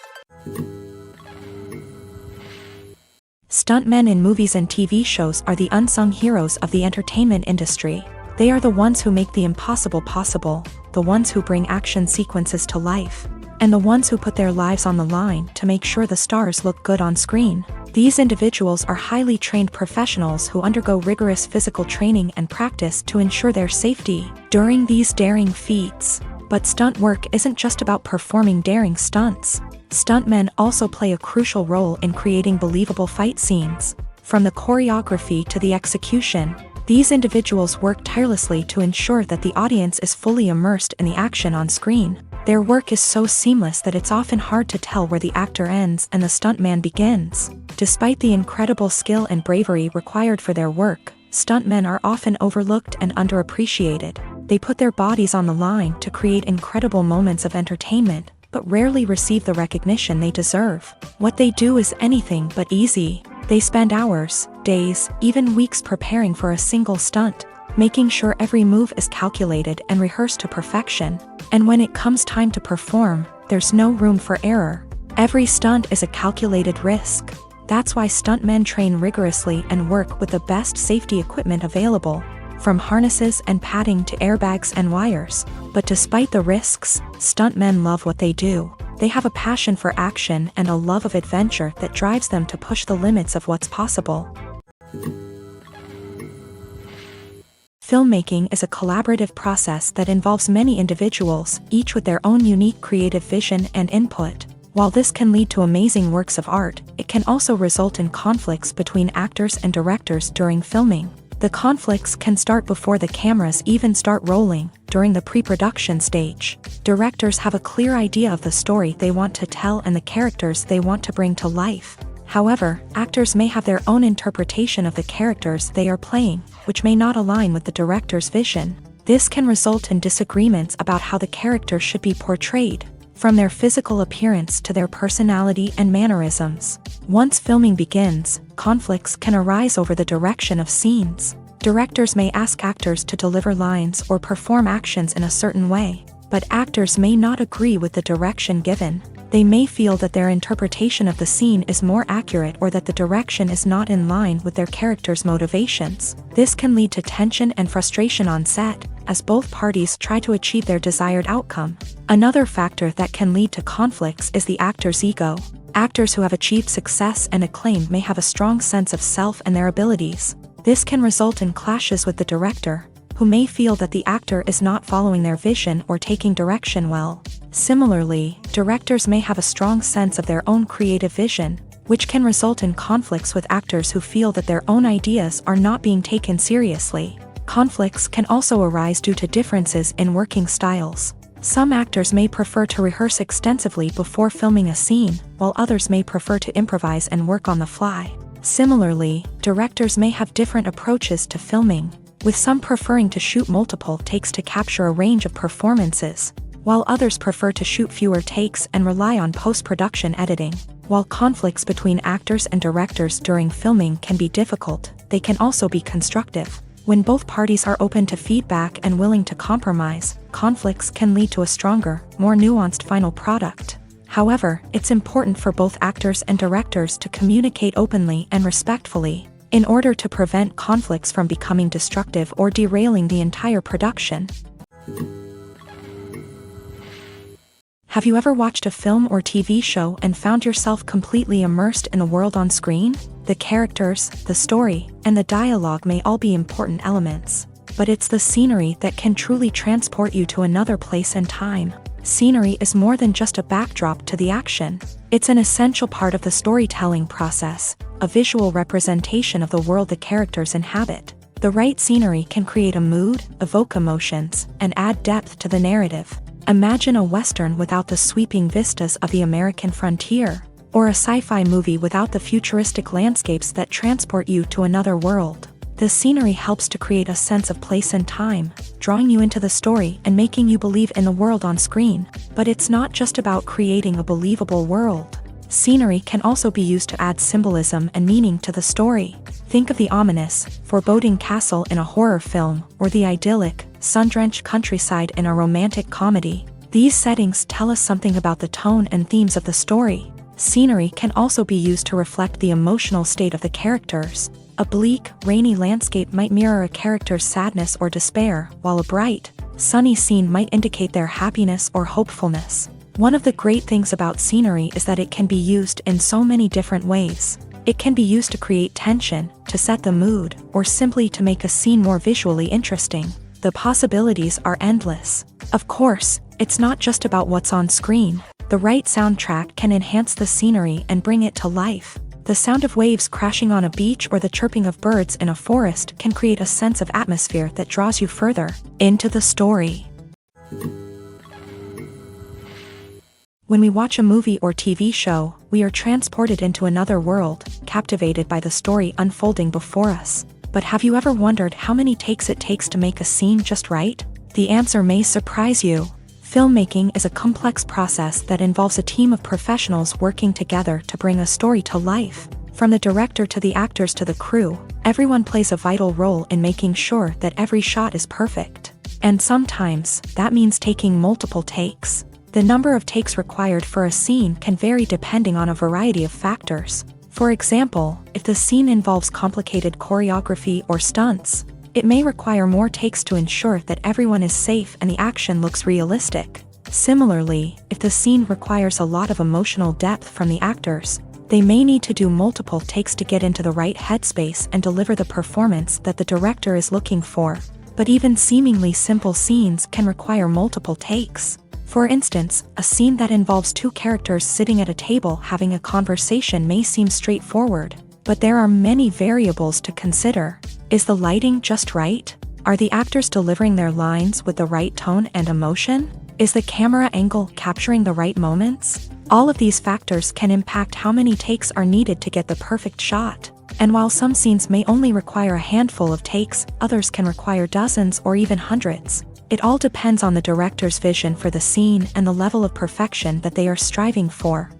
Stuntmen in movies and TV shows are the unsung heroes of the entertainment industry. They are the ones who make the impossible possible, the ones who bring action sequences to life, and the ones who put their lives on the line to make sure the stars look good on screen. These individuals are highly trained professionals who undergo rigorous physical training and practice to ensure their safety during these daring feats. But stunt work isn't just about performing daring stunts. Stuntmen also play a crucial role in creating believable fight scenes. From the choreography to the execution, these individuals work tirelessly to ensure that the audience is fully immersed in the action on screen. Their work is so seamless that it's often hard to tell where the actor ends and the stuntman begins. Despite the incredible skill and bravery required for their work, stuntmen are often overlooked and underappreciated. They put their bodies on the line to create incredible moments of entertainment, but rarely receive the recognition they deserve. What they do is anything but easy. They spend hours, days, even weeks preparing for a single stunt, making sure every move is calculated and rehearsed to perfection. And when it comes time to perform, there's no room for error. Every stunt is a calculated risk. That's why stuntmen train rigorously and work with the best safety equipment available, from harnesses and padding to airbags and wires. But despite the risks, stuntmen love what they do. They have a passion for action and a love of adventure that drives them to push the limits of what's possible. Filmmaking is a collaborative process that involves many individuals, each with their own unique creative vision and input. While this can lead to amazing works of art, it can also result in conflicts between actors and directors during filming. The conflicts can start before the cameras even start rolling, during the pre-production stage. Directors have a clear idea of the story they want to tell and the characters they want to bring to life. However, actors may have their own interpretation of the characters they are playing, which may not align with the director's vision. This can result in disagreements about how the character should be portrayed, from their physical appearance to their personality and mannerisms. Once filming begins, conflicts can arise over the direction of scenes. Directors may ask actors to deliver lines or perform actions in a certain way, but actors may not agree with the direction given. They may feel that their interpretation of the scene is more accurate or that the direction is not in line with their character's motivations. This can lead to tension and frustration on set, as both parties try to achieve their desired outcome. Another factor that can lead to conflicts is the actor's ego. Actors who have achieved success and acclaim may have a strong sense of self and their abilities. This can result in clashes with the director, who may feel that the actor is not following their vision or taking direction well. Similarly, directors may have a strong sense of their own creative vision, which can result in conflicts with actors who feel that their own ideas are not being taken seriously. Conflicts can also arise due to differences in working styles. Some actors may prefer to rehearse extensively before filming a scene, while others may prefer to improvise and work on the fly. Similarly, directors may have different approaches to filming, with some preferring to shoot multiple takes to capture a range of performances, while others prefer to shoot fewer takes and rely on post-production editing. While conflicts between actors and directors during filming can be difficult, they can also be constructive. When both parties are open to feedback and willing to compromise, conflicts can lead to a stronger, more nuanced final product. However, it's important for both actors and directors to communicate openly and respectfully, in order to prevent conflicts from becoming destructive or derailing the entire production. Have you ever watched a film or TV show and found yourself completely immersed in the world on screen? The characters, the story, and the dialogue may all be important elements, but it's the scenery that can truly transport you to another place and time. Scenery is more than just a backdrop to the action. It's an essential part of the storytelling process, a visual representation of the world the characters inhabit. The right scenery can create a mood, evoke emotions, and add depth to the narrative. Imagine a Western without the sweeping vistas of the American frontier, or a sci-fi movie without the futuristic landscapes that transport you to another world. The scenery helps to create a sense of place and time, drawing you into the story and making you believe in the world on screen. But it's not just about creating a believable world. Scenery can also be used to add symbolism and meaning to the story. Think of the ominous, foreboding castle in a horror film, or the idyllic, sun-drenched countryside in a romantic comedy. These settings tell us something about the tone and themes of the story. Scenery can also be used to reflect the emotional state of the characters. A bleak, rainy landscape might mirror a character's sadness or despair, while a bright, sunny scene might indicate their happiness or hopefulness. One of the great things about scenery is that it can be used in so many different ways. It can be used to create tension, to set the mood, or simply to make a scene more visually interesting. The possibilities are endless. Of course, it's not just about what's on screen. The right soundtrack can enhance the scenery and bring it to life. The sound of waves crashing on a beach or the chirping of birds in a forest can create a sense of atmosphere that draws you further into the story. When we watch a movie or TV show, we are transported into another world, captivated by the story unfolding before us. But have you ever wondered how many takes it takes to make a scene just right? The answer may surprise you. Filmmaking is a complex process that involves a team of professionals working together to bring a story to life. From the director to the actors to the crew, everyone plays a vital role in making sure that every shot is perfect. And sometimes, that means taking multiple takes. The number of takes required for a scene can vary depending on a variety of factors. For example, if the scene involves complicated choreography or stunts, it may require more takes to ensure that everyone is safe and the action looks realistic. Similarly, if the scene requires a lot of emotional depth from the actors, they may need to do multiple takes to get into the right headspace and deliver the performance that the director is looking for. But even seemingly simple scenes can require multiple takes. For instance, a scene that involves two characters sitting at a table having a conversation may seem straightforward, but there are many variables to consider. Is the lighting just right? Are the actors delivering their lines with the right tone and emotion? Is the camera angle capturing the right moments? All of these factors can impact how many takes are needed to get the perfect shot. And while some scenes may only require a handful of takes, others can require dozens or even hundreds. It all depends on the director's vision for the scene and the level of perfection that they are striving for.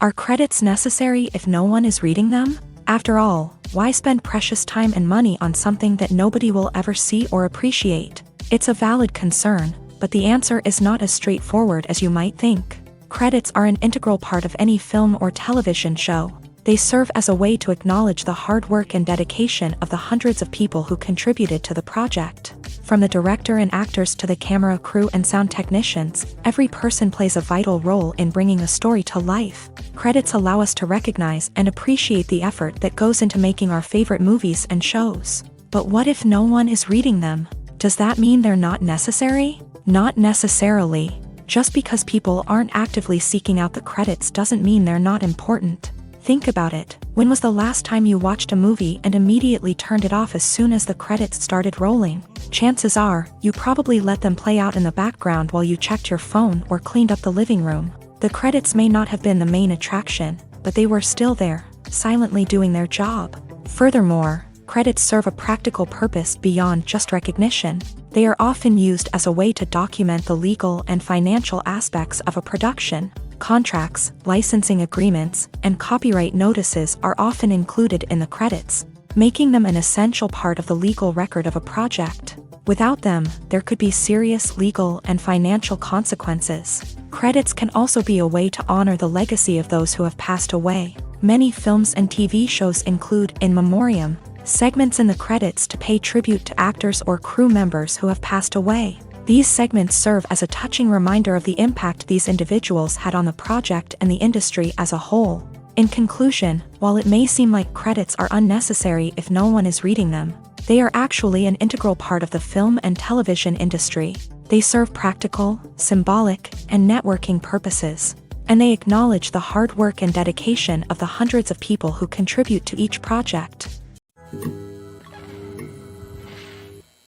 Are credits necessary if no one is reading them? After all, why spend precious time and money on something that nobody will ever see or appreciate? It's a valid concern, but the answer is not as straightforward as you might think. Credits are an integral part of any film or television show. They serve as a way to acknowledge the hard work and dedication of the hundreds of people who contributed to the project. From the director and actors to the camera crew and sound technicians, every person plays a vital role in bringing a story to life. Credits allow us to recognize and appreciate the effort that goes into making our favorite movies and shows. But what if no one is reading them? Does that mean they're not necessary? Not necessarily. Just because people aren't actively seeking out the credits doesn't mean they're not important. Think about it. When was the last time you watched a movie and immediately turned it off as soon as the credits started rolling? Chances are, you probably let them play out in the background while you checked your phone or cleaned up the living room. The credits may not have been the main attraction, but they were still there, silently doing their job. Furthermore, credits serve a practical purpose beyond just recognition. They are often used as a way to document the legal and financial aspects of a production. Contracts, licensing agreements, and copyright notices are often included in the credits, making them an essential part of the legal record of a project. Without them, there could be serious legal and financial consequences. Credits can also be a way to honor the legacy of those who have passed away. Many films and TV shows include in memoriam segments in the credits to pay tribute to actors or crew members who have passed away. These segments serve as a touching reminder of the impact these individuals had on the project and the industry as a whole. In conclusion, while it may seem like credits are unnecessary if no one is reading them, they are actually an integral part of the film and television industry. They serve practical, symbolic, and networking purposes, and they acknowledge the hard work and dedication of the hundreds of people who contribute to each project.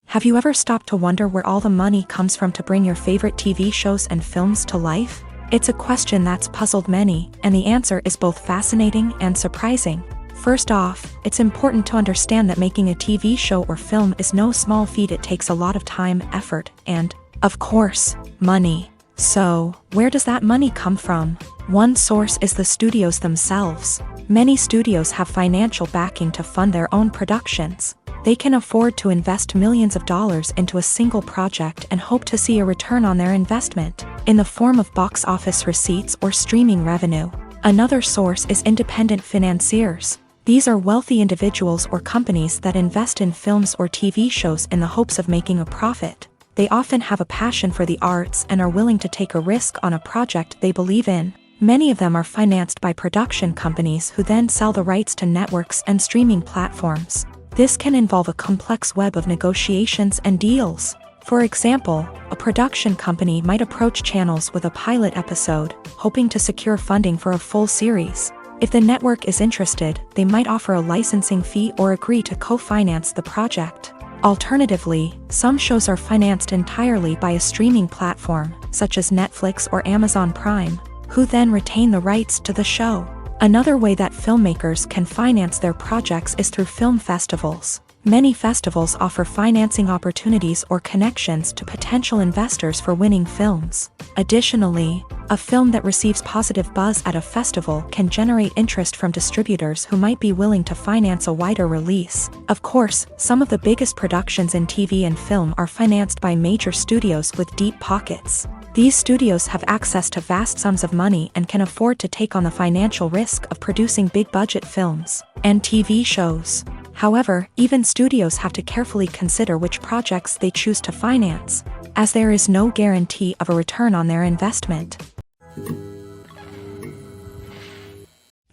Have you ever stopped to wonder where all the money comes from to bring your favorite TV shows and films to life? It's a question that's puzzled many, and the answer is both fascinating and surprising. First off, it's important to understand that making a TV show or film is no small feat. It takes a lot of time, effort, and, of course, money. So, where does that money come from? One source is the studios themselves. Many studios have financial backing to fund their own productions. They can afford to invest millions of dollars into a single project and hope to see a return on their investment, in the form of box office receipts or streaming revenue. Another source is independent financiers. These are wealthy individuals or companies that invest in films or TV shows in the hopes of making a profit. They often have a passion for the arts and are willing to take a risk on a project they believe in. Many of them are financed by production companies who then sell the rights to networks and streaming platforms. This can involve a complex web of negotiations and deals. For example, a production company might approach channels with a pilot episode, hoping to secure funding for a full series. If the network is interested, they might offer a licensing fee or agree to co-finance the project. Alternatively, some shows are financed entirely by a streaming platform, such as Netflix or Amazon Prime, who then retain the rights to the show. Another way that filmmakers can finance their projects is through film festivals. Many festivals offer financing opportunities or connections to potential investors for winning films. Additionally, a film that receives positive buzz at a festival can generate interest from distributors who might be willing to finance a wider release. Of course, some of the biggest productions in TV and film are financed by major studios with deep pockets. These studios have access to vast sums of money and can afford to take on the financial risk of producing big-budget films and TV shows. However, even studios have to carefully consider which projects they choose to finance, as there is no guarantee of a return on their investment.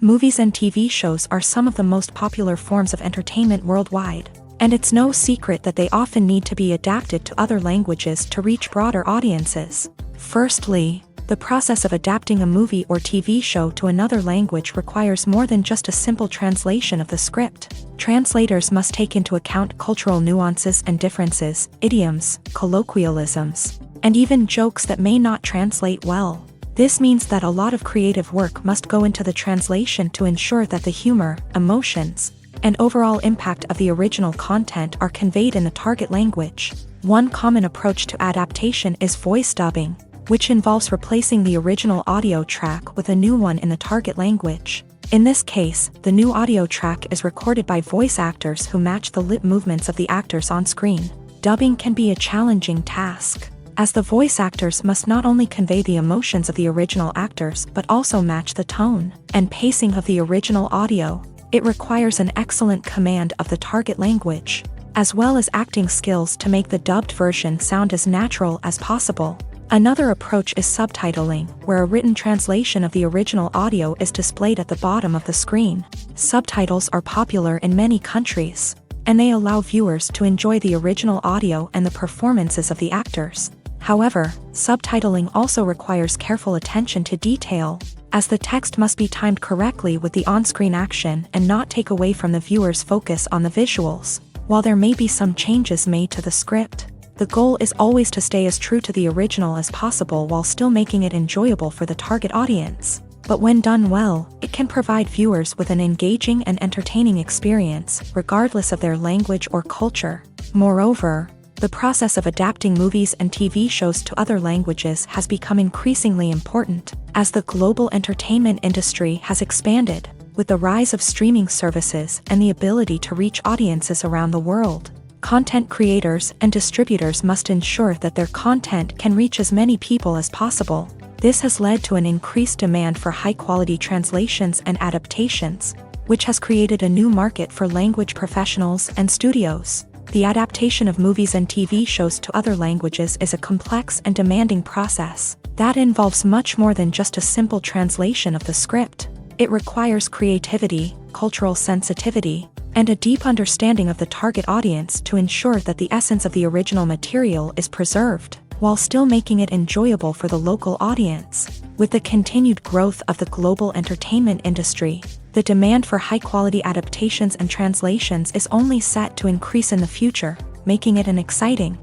Movies and TV shows are some of the most popular forms of entertainment worldwide, and it's no secret that they often need to be adapted to other languages to reach broader audiences. Firstly, the process of adapting a movie or TV show to another language requires more than just a simple translation of the script. Translators must take into account cultural nuances and differences, idioms, colloquialisms, and even jokes that may not translate well. This means that a lot of creative work must go into the translation to ensure that the humor, emotions, and overall impact of the original content are conveyed in the target language. One common approach to adaptation is voice dubbing, which involves replacing the original audio track with a new one in the target language. In this case, the new audio track is recorded by voice actors who match the lip movements of the actors on screen. Dubbing can be a challenging task, as the voice actors must not only convey the emotions of the original actors but also match the tone and pacing of the original audio. It requires an excellent command of the target language, as well as acting skills to make the dubbed version sound as natural as possible. Another approach is subtitling, where a written translation of the original audio is displayed at the bottom of the screen. Subtitles are popular in many countries, and they allow viewers to enjoy the original audio and the performances of the actors. However, subtitling also requires careful attention to detail, as the text must be timed correctly with the on-screen action and not take away from the viewer's focus on the visuals. While there may be some changes made to the script, the goal is always to stay as true to the original as possible while still making it enjoyable for the target audience. But when done well, it can provide viewers with an engaging and entertaining experience, regardless of their language or culture. Moreover, the process of adapting movies and TV shows to other languages has become increasingly important, as the global entertainment industry has expanded, with the rise of streaming services and the ability to reach audiences around the world. Content creators and distributors must ensure that their content can reach as many people as possible. This has led to an increased demand for high-quality translations and adaptations, which has created a new market for language professionals and studios. The adaptation of movies and TV shows to other languages is a complex and demanding process that involves much more than just a simple translation of the script. It requires creativity, cultural sensitivity, and a deep understanding of the target audience to ensure that the essence of the original material is preserved, while still making it enjoyable for the local audience. With the continued growth of the global entertainment industry, the demand for high-quality adaptations and translations is only set to increase in the future, making it an exciting.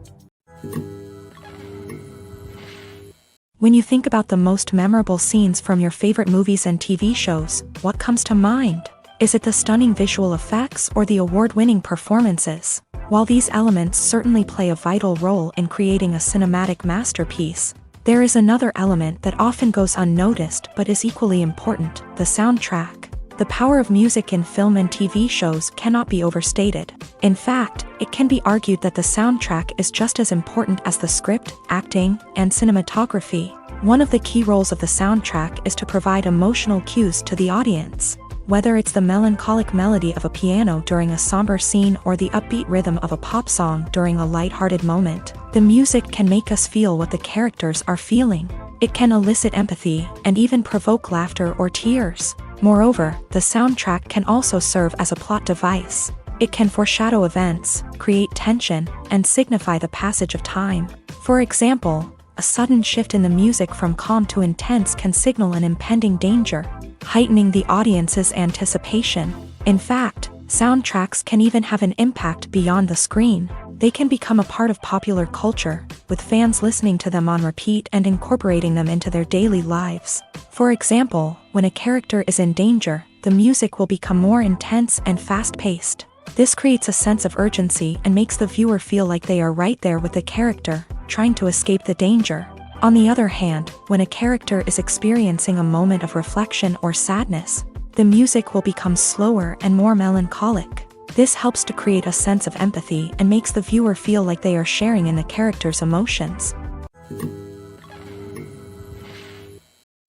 When you think about the most memorable scenes from your favorite movies and TV shows, what comes to mind? Is it the stunning visual effects or the award-winning performances? While these elements certainly play a vital role in creating a cinematic masterpiece, there is another element that often goes unnoticed but is equally important: the soundtrack. The power of music in film and TV shows cannot be overstated. In fact, it can be argued that the soundtrack is just as important as the script, acting, and cinematography. One of the key roles of the soundtrack is to provide emotional cues to the audience. Whether it's the melancholic melody of a piano during a somber scene or the upbeat rhythm of a pop song during a light-hearted moment, the music can make us feel what the characters are feeling. It can elicit empathy and even provoke laughter or tears. Moreover, the soundtrack can also serve as a plot device. It can foreshadow events, create tension, and signify the passage of time. For example, a sudden shift in the music from calm to intense can signal an impending danger, heightening the audience's anticipation. In fact, soundtracks can even have an impact beyond the screen. They can become a part of popular culture, with fans listening to them on repeat and incorporating them into their daily lives. For example, when a character is in danger, the music will become more intense and fast-paced. This creates a sense of urgency and makes the viewer feel like they are right there with the character, trying to escape the danger. On the other hand, when a character is experiencing a moment of reflection or sadness, the music will become slower and more melancholic. This helps to create a sense of empathy and makes the viewer feel like they are sharing in the character's emotions.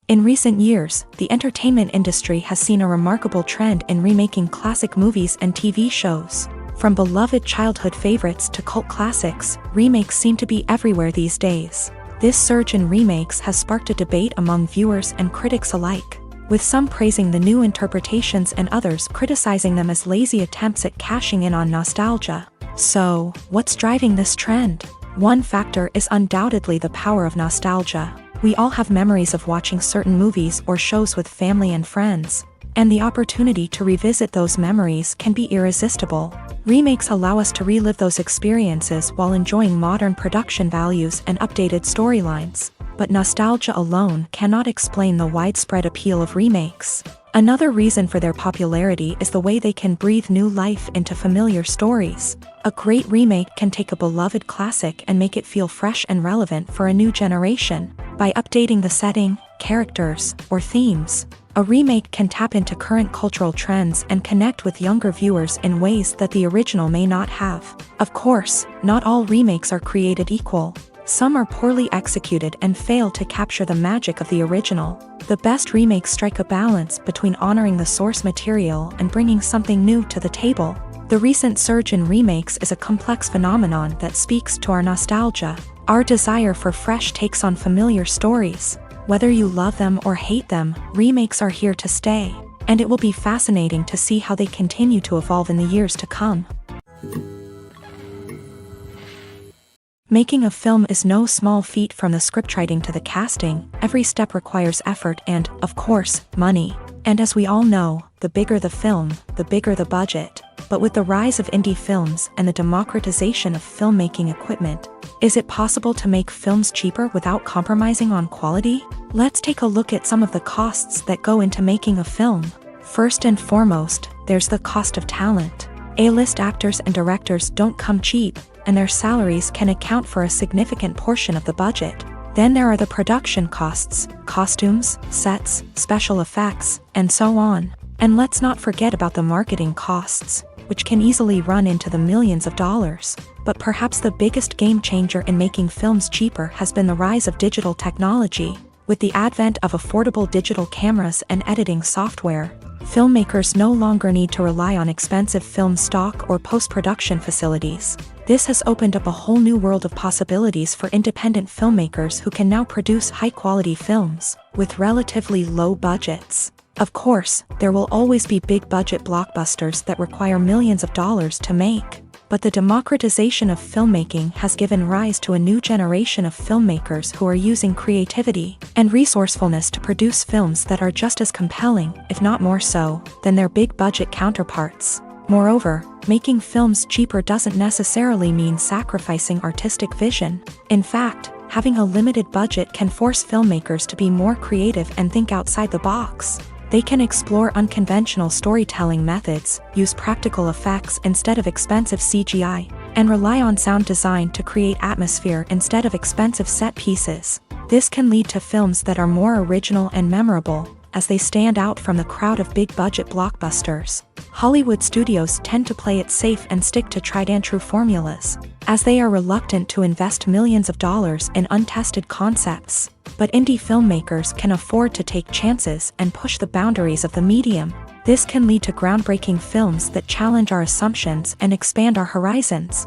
In recent years, the entertainment industry has seen a remarkable trend in remaking classic movies and TV shows. From beloved childhood favorites to cult classics, remakes seem to be everywhere these days. This surge in remakes has sparked a debate among viewers and critics alike. with some praising the new interpretations and others criticizing them as lazy attempts at cashing in on nostalgia. So, what's driving this trend? One factor is undoubtedly the power of nostalgia. We all have memories of watching certain movies or shows with family and friends, and the opportunity to revisit those memories can be irresistible. Remakes allow us to relive those experiences while enjoying modern production values and updated storylines. But nostalgia alone cannot explain the widespread appeal of remakes. Another reason for their popularity is the way they can breathe new life into familiar stories. A great remake can take a beloved classic and make it feel fresh and relevant for a new generation. By updating the setting, characters, or themes, a remake can tap into current cultural trends and connect with younger viewers in ways that the original may not have. Of course, not all remakes are created equal. Some are poorly executed and fail to capture the magic of the original. The best remakes strike a balance between honoring the source material and bringing something new to the table. The recent surge in remakes is a complex phenomenon that speaks to our nostalgia, our desire for fresh takes on familiar stories. Whether you love them or hate them, remakes are here to stay, and it will be fascinating to see how they continue to evolve in the years to come. Making a film is no small feat. From the scriptwriting to the casting, every step requires effort and, of course, money. And as we all know, the bigger the film, the bigger the budget. But with the rise of indie films and the democratization of filmmaking equipment, is it possible to make films cheaper without compromising on quality? Let's take a look at some of the costs that go into making a film. First and foremost, there's the cost of talent. A-list actors and directors don't come cheap, and their salaries can account for a significant portion of the budget. Then there are the production costs, costumes, sets, special effects, and so on. And let's not forget about the marketing costs, which can easily run into the millions of dollars. But perhaps the biggest game changer in making films cheaper has been the rise of digital technology. With the advent of affordable digital cameras and editing software, filmmakers no longer need to rely on expensive film stock or post-production facilities. This has opened up a whole new world of possibilities for independent filmmakers who can now produce high-quality films with relatively low budgets. Of course, there will always be big-budget blockbusters that require millions of dollars to make. But the democratization of filmmaking has given rise to a new generation of filmmakers who are using creativity and resourcefulness to produce films that are just as compelling, if not more so, than their big-budget counterparts. Moreover, making films cheaper doesn't necessarily mean sacrificing artistic vision. In fact, having a limited budget can force filmmakers to be more creative and think outside the box. They can explore unconventional storytelling methods, use practical effects instead of expensive CGI, and rely on sound design to create atmosphere instead of expensive set pieces. This can lead to films that are more original and memorable, as they stand out from the crowd of big-budget blockbusters. Hollywood studios tend to play it safe and stick to tried-and-true formulas, as they are reluctant to invest millions of dollars in untested concepts. But indie filmmakers can afford to take chances and push the boundaries of the medium. This can lead to groundbreaking films that challenge our assumptions and expand our horizons.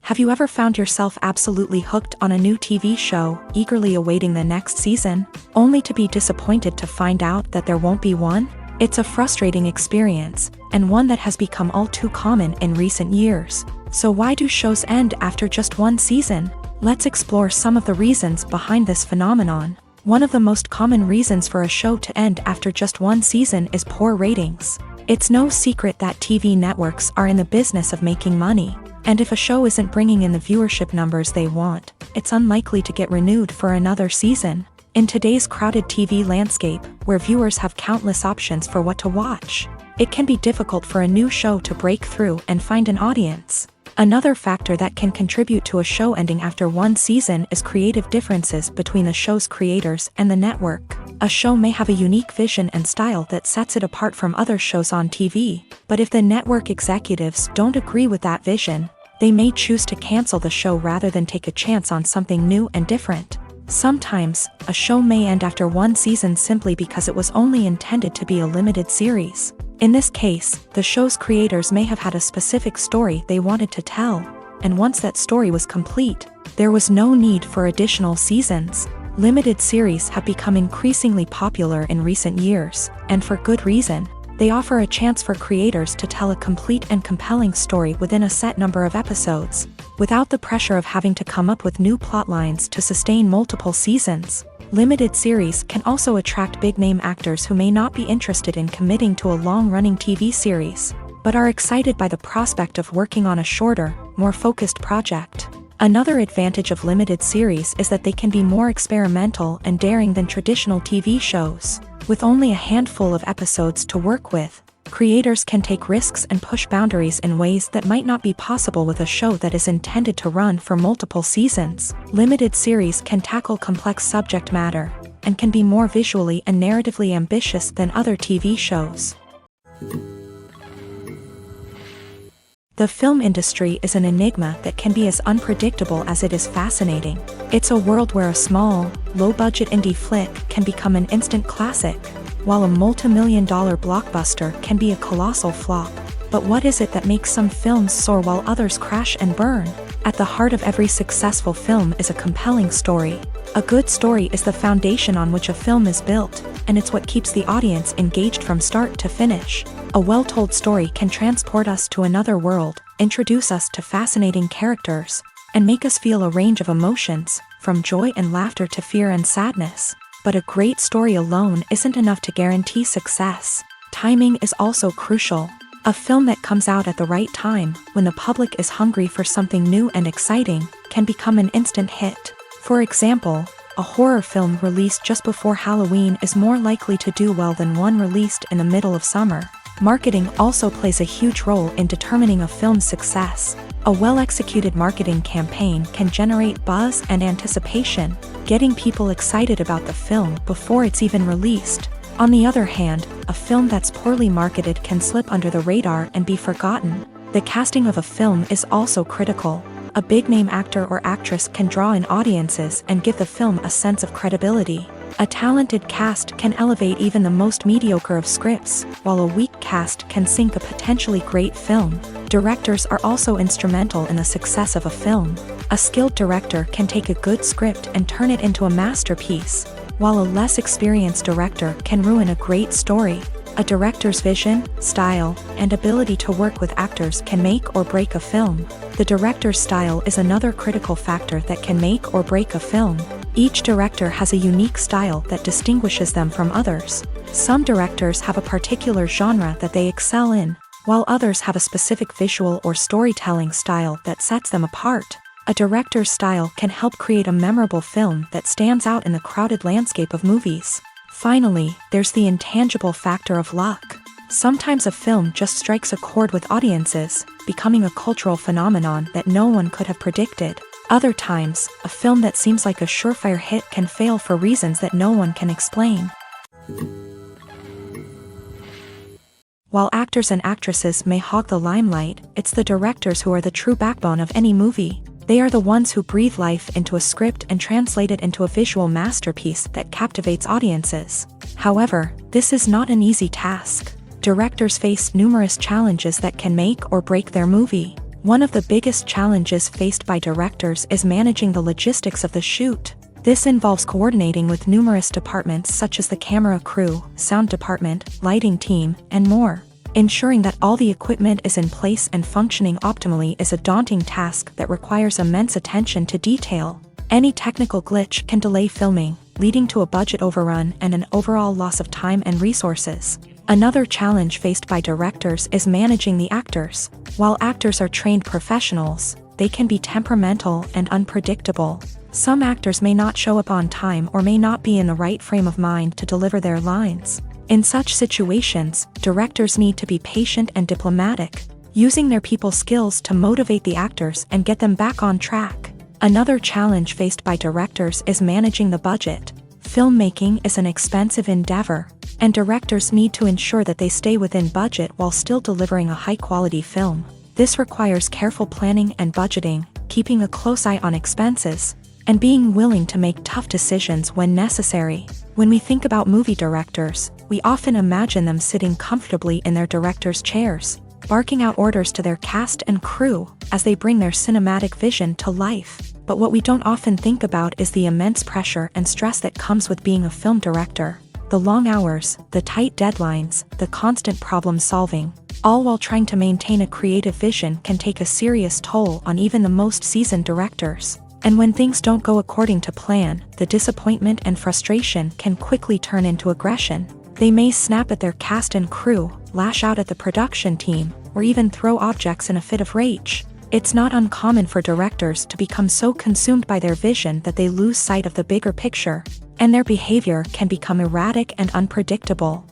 Have you ever found yourself absolutely hooked on a new TV show, eagerly awaiting the next season, only to be disappointed to find out that there won't be one? It's a frustrating experience, and one that has become all too common in recent years. So why do shows end after just one season? Let's explore some of the reasons behind this phenomenon. One of the most common reasons for a show to end after just one season is poor ratings. It's no secret that TV networks are in the business of making money, and if a show isn't bringing in the viewership numbers they want, it's unlikely to get renewed for another season. In today's crowded TV landscape, where viewers have countless options for what to watch, it can be difficult for a new show to break through and find an audience. Another factor that can contribute to a show ending after one season is creative differences between the show's creators and the network. A show may have a unique vision and style that sets it apart from other shows on TV, but if the network executives don't agree with that vision, they may choose to cancel the show rather than take a chance on something new and different. Sometimes, a show may end after one season simply because it was only intended to be a limited series. In this case, the show's creators may have had a specific story they wanted to tell, and once that story was complete, there was no need for additional seasons. Limited series have become increasingly popular in recent years, and for good reason. They offer a chance for creators to tell a complete and compelling story within a set number of episodes, without the pressure of having to come up with new plotlines to sustain multiple seasons. Limited series can also attract big-name actors who may not be interested in committing to a long-running TV series, but are excited by the prospect of working on a shorter, more focused project. Another advantage of limited series is that they can be more experimental and daring than traditional TV shows. With only a handful of episodes to work with, creators can take risks and push boundaries in ways that might not be possible with a show that is intended to run for multiple seasons. Limited series can tackle complex subject matter, and can be more visually and narratively ambitious than other TV shows. The film industry is an enigma that can be as unpredictable as it is fascinating. It's a world where a small, low-budget indie flick can become an instant classic, while a multi-million-dollar blockbuster can be a colossal flop. But what is it that makes some films soar while others crash and burn? At the heart of every successful film is a compelling story. A good story is the foundation on which a film is built, and it's what keeps the audience engaged from start to finish. A well-told story can transport us to another world, introduce us to fascinating characters, and make us feel a range of emotions, from joy and laughter to fear and sadness. But a great story alone isn't enough to guarantee success. Timing is also crucial. A film that comes out at the right time, when the public is hungry for something new and exciting, can become an instant hit. For example, a horror film released just before Halloween is more likely to do well than one released in the middle of summer. Marketing also plays a huge role in determining a film's success. A well-executed marketing campaign can generate buzz and anticipation, getting people excited about the film before it's even released. On the other hand, a film that's poorly marketed can slip under the radar and be forgotten. The casting of a film is also critical. A big-name actor or actress can draw in audiences and give the film a sense of credibility. A talented cast can elevate even the most mediocre of scripts, while a weak cast can sink a potentially great film. Directors are also instrumental in the success of a film. A skilled director can take a good script and turn it into a masterpiece, while a less experienced director can ruin a great story. A director's vision, style, and ability to work with actors can make or break a film. The director's style is another critical factor that can make or break a film. Each director has a unique style that distinguishes them from others. Some directors have a particular genre that they excel in, while others have a specific visual or storytelling style that sets them apart. A director's style can help create a memorable film that stands out in the crowded landscape of movies. Finally, there's the intangible factor of luck. Sometimes a film just strikes a chord with audiences, becoming a cultural phenomenon that no one could have predicted. Other times, a film that seems like a surefire hit can fail for reasons that no one can explain. While actors and actresses may hog the limelight, it's the directors who are the true backbone of any movie. They are the ones who breathe life into a script and translate it into a visual masterpiece that captivates audiences. However, this is not an easy task. Directors face numerous challenges that can make or break their movie. One of the biggest challenges faced by directors is managing the logistics of the shoot. This involves coordinating with numerous departments such as the camera crew, sound department, lighting team, and more. Ensuring that all the equipment is in place and functioning optimally is a daunting task that requires immense attention to detail. Any technical glitch can delay filming, leading to a budget overrun and an overall loss of time and resources. Another challenge faced by directors is managing the actors. While actors are trained professionals, they can be temperamental and unpredictable. Some actors may not show up on time or may not be in the right frame of mind to deliver their lines. In such situations, directors need to be patient and diplomatic, using their people skills to motivate the actors and get them back on track. Another challenge faced by directors is managing the budget. Filmmaking is an expensive endeavor, and directors need to ensure that they stay within budget while still delivering a high-quality film. This requires careful planning and budgeting, keeping a close eye on expenses, and being willing to make tough decisions when necessary. When we think about movie directors, we often imagine them sitting comfortably in their director's chairs. barking out orders to their cast and crew as they bring their cinematic vision to life. But what we don't often think about is the immense pressure and stress that comes with being a film director. The long hours, the tight deadlines, the constant problem solving, all while trying to maintain a creative vision can take a serious toll on even the most seasoned directors. And when things don't go according to plan, the disappointment and frustration can quickly turn into aggression. They may snap at their cast and crew, lash out at the production team, or even throw objects in a fit of rage. It's not uncommon for directors to become so consumed by their vision that they lose sight of the bigger picture, and their behavior can become erratic and unpredictable.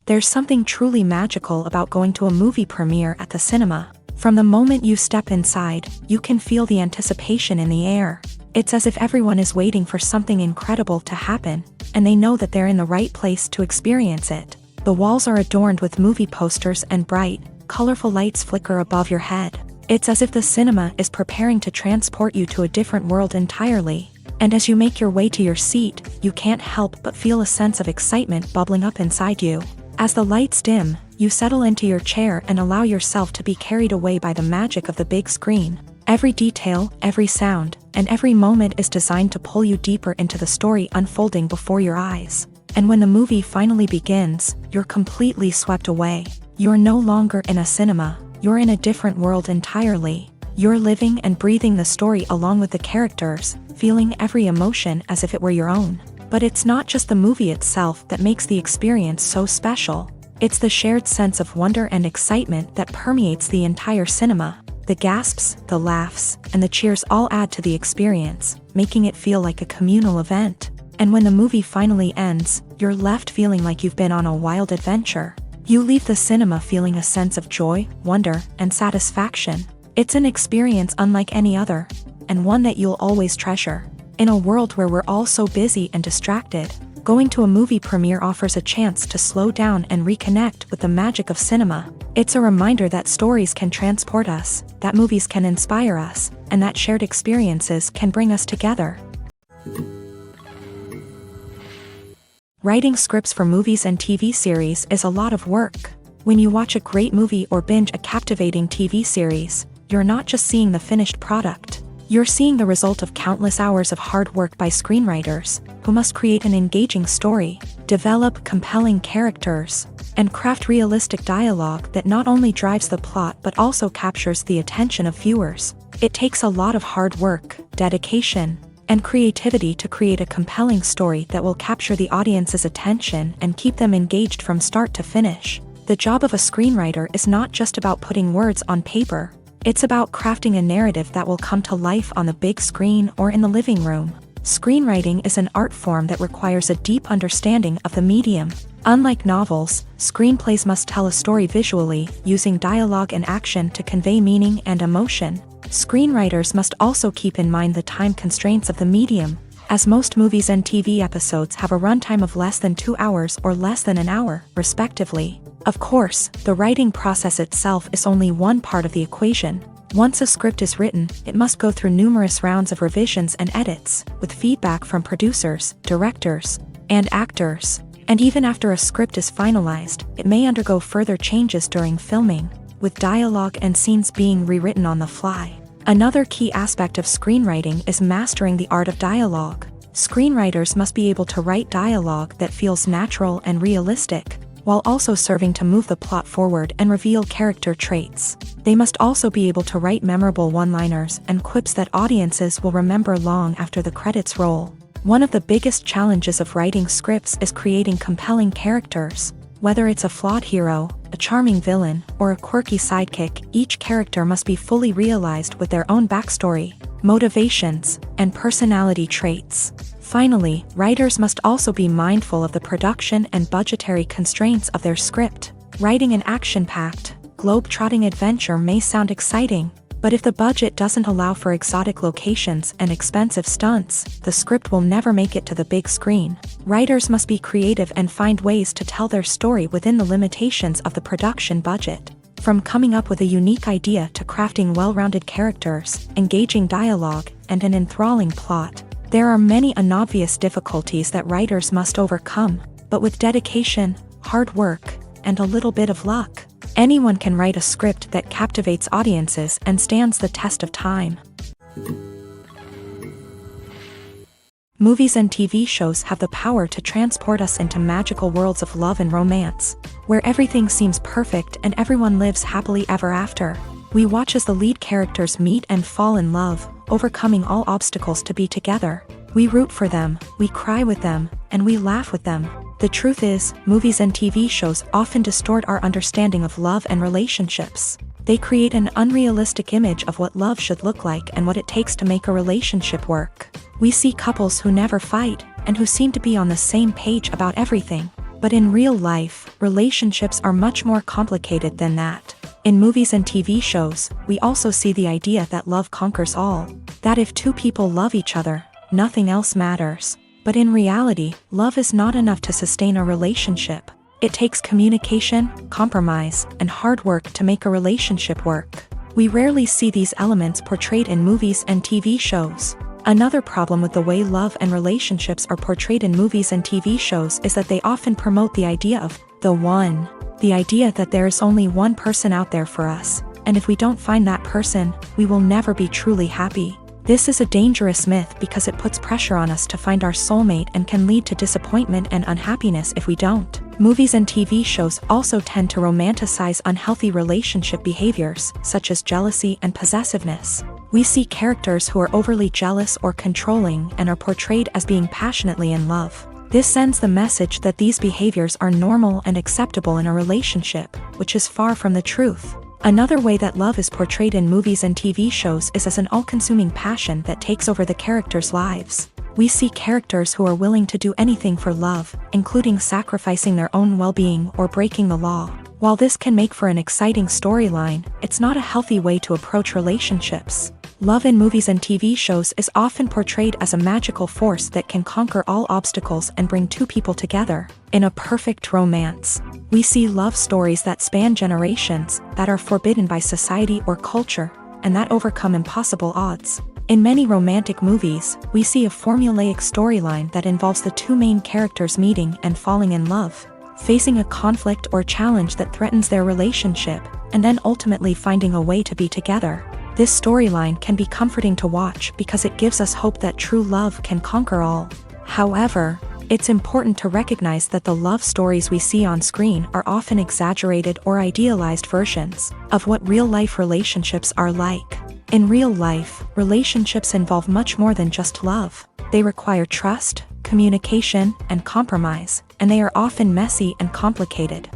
There's something truly magical about going to a movie premiere at the cinema. From the moment you step inside, you can feel the anticipation in the air. It's as if everyone is waiting for something incredible to happen, and they know that they're in the right place to experience it. The walls are adorned with movie posters and bright, colorful lights flicker above your head. It's as if the cinema is preparing to transport you to a different world entirely. And as you make your way to your seat, you can't help but feel a sense of excitement bubbling up inside you. As the lights dim, you settle into your chair and allow yourself to be carried away by the magic of the big screen. Every detail, every sound, and every moment is designed to pull you deeper into the story unfolding before your eyes. And when the movie finally begins, you're completely swept away. You're no longer in a cinema, you're in a different world entirely. You're living and breathing the story along with the characters, feeling every emotion as if it were your own. But it's not just the movie itself that makes the experience so special. It's the shared sense of wonder and excitement that permeates the entire cinema. The gasps, the laughs, and the cheers all add to the experience, making it feel like a communal event. And when the movie finally ends, you're left feeling like you've been on a wild adventure. You leave the cinema feeling a sense of joy, wonder, and satisfaction. It's an experience unlike any other, and one that you'll always treasure. In a world where we're all so busy and distracted, going to a movie premiere offers a chance to slow down and reconnect with the magic of cinema. It's a reminder that stories can transport us, that movies can inspire us, and that shared experiences can bring us together. Writing scripts for movies and TV series is a lot of work. When you watch a great movie or binge a captivating TV series, you're not just seeing the finished product. You're seeing the result of countless hours of hard work by screenwriters, who must create an engaging story, develop compelling characters, and craft realistic dialogue that not only drives the plot but also captures the attention of viewers. It takes a lot of hard work, dedication, and creativity to create a compelling story that will capture the audience's attention and keep them engaged from start to finish. The job of a screenwriter is not just about putting words on paper. It's about crafting a narrative that will come to life on the big screen or in the living room. Screenwriting is an art form that requires a deep understanding of the medium. Unlike novels, screenplays must tell a story visually, using dialogue and action to convey meaning and emotion. Screenwriters must also keep in mind the time constraints of the medium, as most movies and TV episodes have a runtime of less than 2 hours or less than an hour, respectively. Of course, the writing process itself is only one part of the equation. Once a script is written, it must go through numerous rounds of revisions and edits, with feedback from producers, directors, and actors. And even after a script is finalized, it may undergo further changes during filming, with dialogue and scenes being rewritten on the fly. Another key aspect of screenwriting is mastering the art of dialogue. Screenwriters must be able to write dialogue that feels natural and realistic, while also serving to move the plot forward and reveal character traits. They must also be able to write memorable one-liners and quips that audiences will remember long after the credits roll. One of the biggest challenges of writing scripts is creating compelling characters. Whether it's a flawed hero, a charming villain, or a quirky sidekick, each character must be fully realized with their own backstory, motivations, and personality traits. Finally, writers must also be mindful of the production and budgetary constraints of their script. Writing an action-packed, globe-trotting adventure may sound exciting, but if the budget doesn't allow for exotic locations and expensive stunts, the script will never make it to the big screen. Writers must be creative and find ways to tell their story within the limitations of the production budget. From coming up with a unique idea to crafting well-rounded characters, engaging dialogue, and an enthralling plot, there are many unobvious difficulties that writers must overcome. But with dedication, hard work, and a little bit of luck. Anyone can write a script that captivates audiences and stands the test of time. Movies and TV shows have the power to transport us into magical worlds of love and romance, where everything seems perfect and everyone lives happily ever after. We watch as the lead characters meet and fall in love, overcoming all obstacles to be together. We root for them, we cry with them, and we laugh with them. The truth is, movies and TV shows often distort our understanding of love and relationships. They create an unrealistic image of what love should look like and what it takes to make a relationship work. We see couples who never fight, and who seem to be on the same page about everything. But in real life, relationships are much more complicated than that. In movies and TV shows, we also see the idea that love conquers all. That if two people love each other, nothing else matters. But in reality, love is not enough to sustain a relationship. It takes communication, compromise, and hard work to make a relationship work. We rarely see these elements portrayed in movies and TV shows. Another problem with the way love and relationships are portrayed in movies and TV shows is that they often promote the idea of the one. The idea that there is only one person out there for us, and if we don't find that person, we will never be truly happy. This is a dangerous myth because it puts pressure on us to find our soulmate and can lead to disappointment and unhappiness if we don't. Movies and TV shows also tend to romanticize unhealthy relationship behaviors, such as jealousy and possessiveness. We see characters who are overly jealous or controlling and are portrayed as being passionately in love. This sends the message that these behaviors are normal and acceptable in a relationship, which is far from the truth. Another way that love is portrayed in movies and TV shows is as an all-consuming passion that takes over the characters' lives. We see characters who are willing to do anything for love, including sacrificing their own well-being or breaking the law. While this can make for an exciting storyline, it's not a healthy way to approach relationships. Love in movies and TV shows is often portrayed as a magical force that can conquer all obstacles and bring two people together. In a perfect romance, we see love stories that span generations, that are forbidden by society or culture, and that overcome impossible odds. In many romantic movies, we see a formulaic storyline that involves the two main characters meeting and falling in love, facing a conflict or challenge that threatens their relationship, and then ultimately finding a way to be together. This storyline can be comforting to watch because it gives us hope that true love can conquer all. However, it's important to recognize that the love stories we see on screen are often exaggerated or idealized versions of what real-life relationships are like. In real life, relationships involve much more than just love. They require trust, communication, and compromise, and they are often messy and complicated.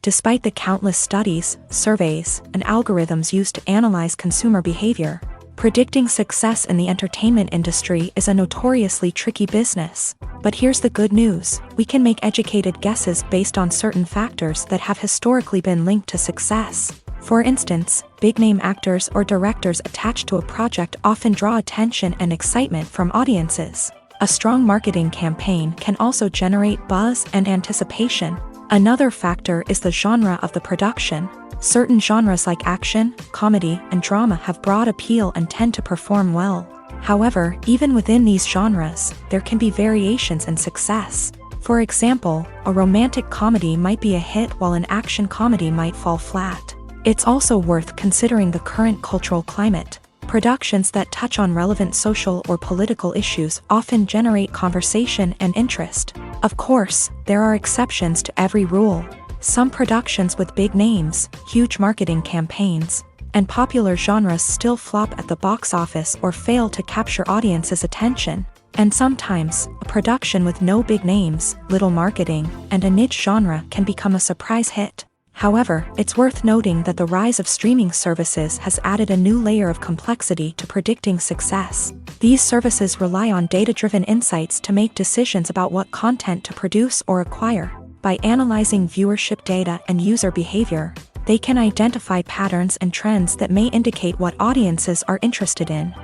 Despite the countless studies, surveys, and algorithms used to analyze consumer behavior, predicting success in the entertainment industry is a notoriously tricky business. But here's the good news: we can make educated guesses based on certain factors that have historically been linked to success. For instance, big-name actors or directors attached to a project often draw attention and excitement from audiences. A strong marketing campaign can also generate buzz and anticipation. Another factor is the genre of the production. Certain genres like action, comedy, and drama have broad appeal and tend to perform well. However, even within these genres, there can be variations in success. For example, a romantic comedy might be a hit while an action comedy might fall flat. It's also worth considering the current cultural climate. Productions that touch on relevant social or political issues often generate conversation and interest. Of course, there are exceptions to every rule. Some productions with big names, huge marketing campaigns, and popular genres still flop at the box office or fail to capture audiences' attention. And sometimes, a production with no big names, little marketing, and a niche genre can become a surprise hit. However, it's worth noting that the rise of streaming services has added a new layer of complexity to predicting success. These services rely on data-driven insights to make decisions about what content to produce or acquire. By analyzing viewership data and user behavior, they can identify patterns and trends that may indicate what audiences are interested in.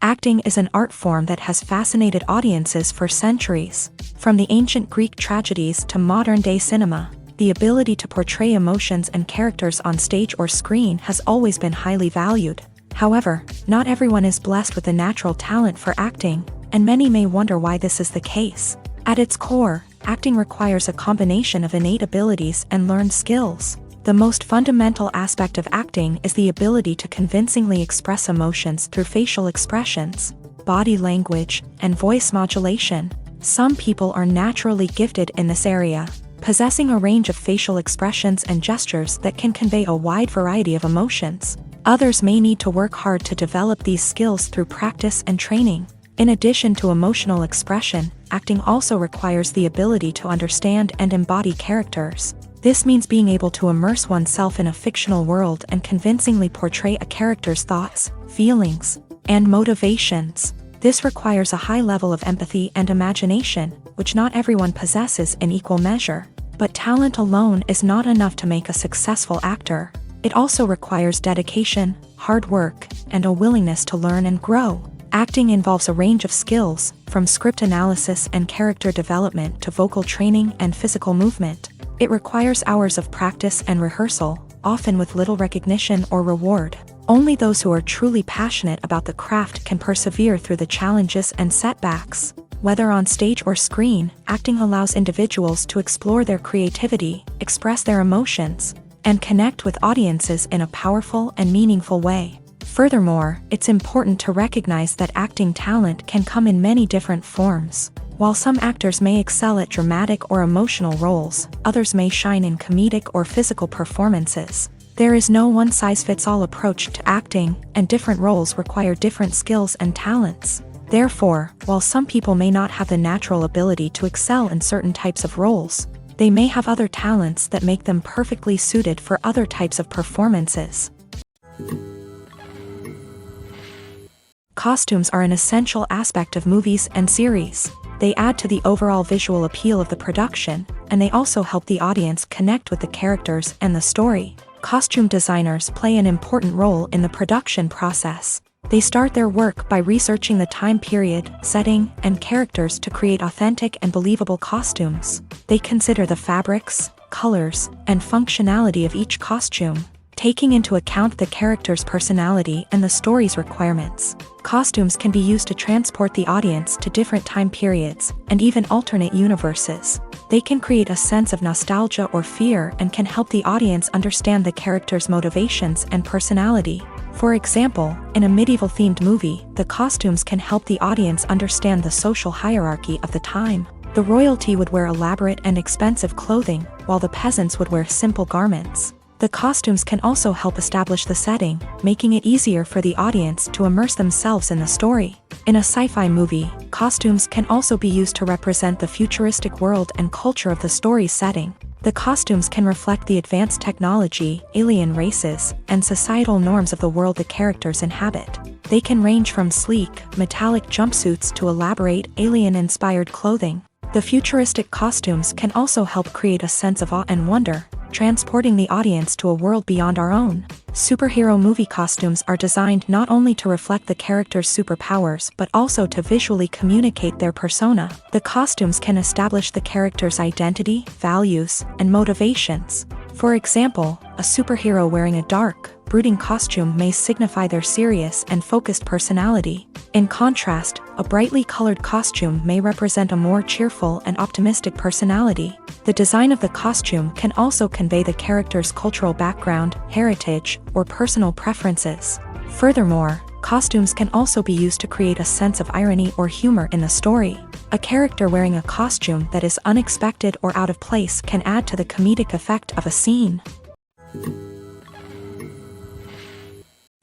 Acting is an art form that has fascinated audiences for centuries. From the ancient Greek tragedies to modern-day cinema, the ability to portray emotions and characters on stage or screen has always been highly valued. However, not everyone is blessed with a natural talent for acting, and many may wonder why this is the case. At its core, acting requires a combination of innate abilities and learned skills. The most fundamental aspect of acting is the ability to convincingly express emotions through facial expressions, body language, and voice modulation. Some people are naturally gifted in this area, possessing a range of facial expressions and gestures that can convey a wide variety of emotions. Others may need to work hard to develop these skills through practice and training. In addition to emotional expression, acting also requires the ability to understand and embody characters. This means being able to immerse oneself in a fictional world and convincingly portray a character's thoughts, feelings, and motivations. This requires a high level of empathy and imagination, which not everyone possesses in equal measure. But talent alone is not enough to make a successful actor. It also requires dedication, hard work, and a willingness to learn and grow. Acting involves a range of skills, from script analysis and character development to vocal training and physical movement. It requires hours of practice and rehearsal, often with little recognition or reward. Only those who are truly passionate about the craft can persevere through the challenges and setbacks. Whether on stage or screen, acting allows individuals to explore their creativity, express their emotions, and connect with audiences in a powerful and meaningful way. Furthermore, it's important to recognize that acting talent can come in many different forms. While some actors may excel at dramatic or emotional roles, others may shine in comedic or physical performances. There is no one-size-fits-all approach to acting, and different roles require different skills and talents. Therefore, while some people may not have the natural ability to excel in certain types of roles, they may have other talents that make them perfectly suited for other types of performances. Costumes are an essential aspect of movies and series. They add to the overall visual appeal of the production, and they also help the audience connect with the characters and the story. Costume designers play an important role in the production process. They start their work by researching the time period, setting, and characters to create authentic and believable costumes. They consider the fabrics, colors, and functionality of each costume, taking into account the character's personality and the story's requirements. Costumes can be used to transport the audience to different time periods, and even alternate universes. They can create a sense of nostalgia or fear and can help the audience understand the character's motivations and personality. For example, in a medieval-themed movie, the costumes can help the audience understand the social hierarchy of the time. The royalty would wear elaborate and expensive clothing, while the peasants would wear simple garments. The costumes can also help establish the setting, making it easier for the audience to immerse themselves in the story. In a sci-fi movie, costumes can also be used to represent the futuristic world and culture of the story's setting. The costumes can reflect the advanced technology, alien races, and societal norms of the world the characters inhabit. They can range from sleek, metallic jumpsuits to elaborate, alien-inspired clothing. The futuristic costumes can also help create a sense of awe and wonder, transporting the audience to a world beyond our own. Superhero movie costumes are designed not only to reflect the character's superpowers but also to visually communicate their persona. The costumes can establish the character's identity, values, and motivations. For example, a superhero wearing a dark, brooding costume may signify their serious and focused personality. In contrast, a brightly colored costume may represent a more cheerful and optimistic personality. The design of the costume can also convey the character's cultural background, heritage, or personal preferences. Furthermore, costumes can also be used to create a sense of irony or humor in the story. A character wearing a costume that is unexpected or out of place can add to the comedic effect of a scene.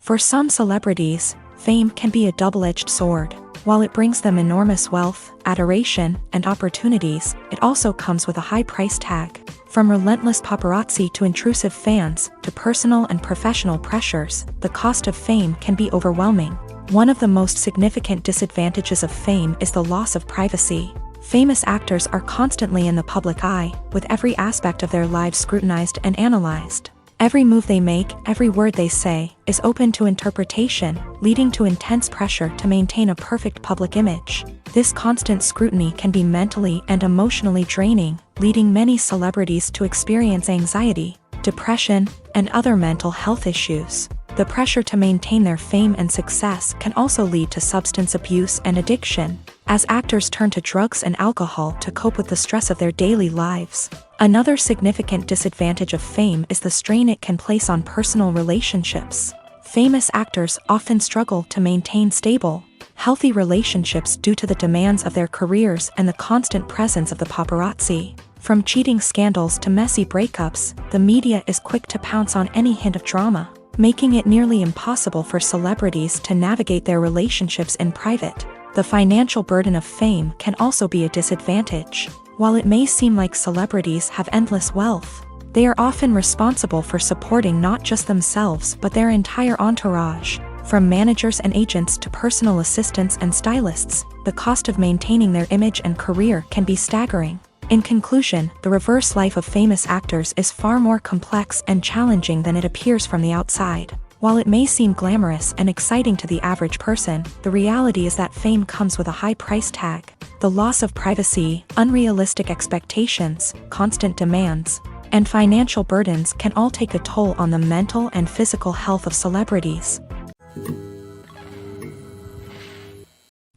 For some celebrities, fame can be a double-edged sword. While it brings them enormous wealth, adoration, and opportunities, it also comes with a high price tag. From relentless paparazzi to intrusive fans, to personal and professional pressures, the cost of fame can be overwhelming. One of the most significant disadvantages of fame is the loss of privacy. Famous actors are constantly in the public eye, with every aspect of their lives scrutinized and analyzed. Every move they make, every word they say, is open to interpretation, leading to intense pressure to maintain a perfect public image. This constant scrutiny can be mentally and emotionally draining, leading many celebrities to experience anxiety, depression, and other mental health issues. The pressure to maintain their fame and success can also lead to substance abuse and addiction. as actors turn to drugs and alcohol to cope with the stress of their daily lives. Another significant disadvantage of fame is the strain it can place on personal relationships. Famous actors often struggle to maintain stable, healthy relationships due to the demands of their careers and the constant presence of the paparazzi. From cheating scandals to messy breakups, the media is quick to pounce on any hint of drama, making it nearly impossible for celebrities to navigate their relationships in private. The financial burden of fame can also be a disadvantage. While it may seem like celebrities have endless wealth, they are often responsible for supporting not just themselves but their entire entourage. From managers and agents to personal assistants and stylists, the cost of maintaining their image and career can be staggering. In conclusion, the reverse life of famous actors is far more complex and challenging than it appears from the outside. While it may seem glamorous and exciting to the average person, the reality is that fame comes with a high price tag. The loss of privacy, unrealistic expectations, constant demands, and financial burdens can all take a toll on the mental and physical health of celebrities.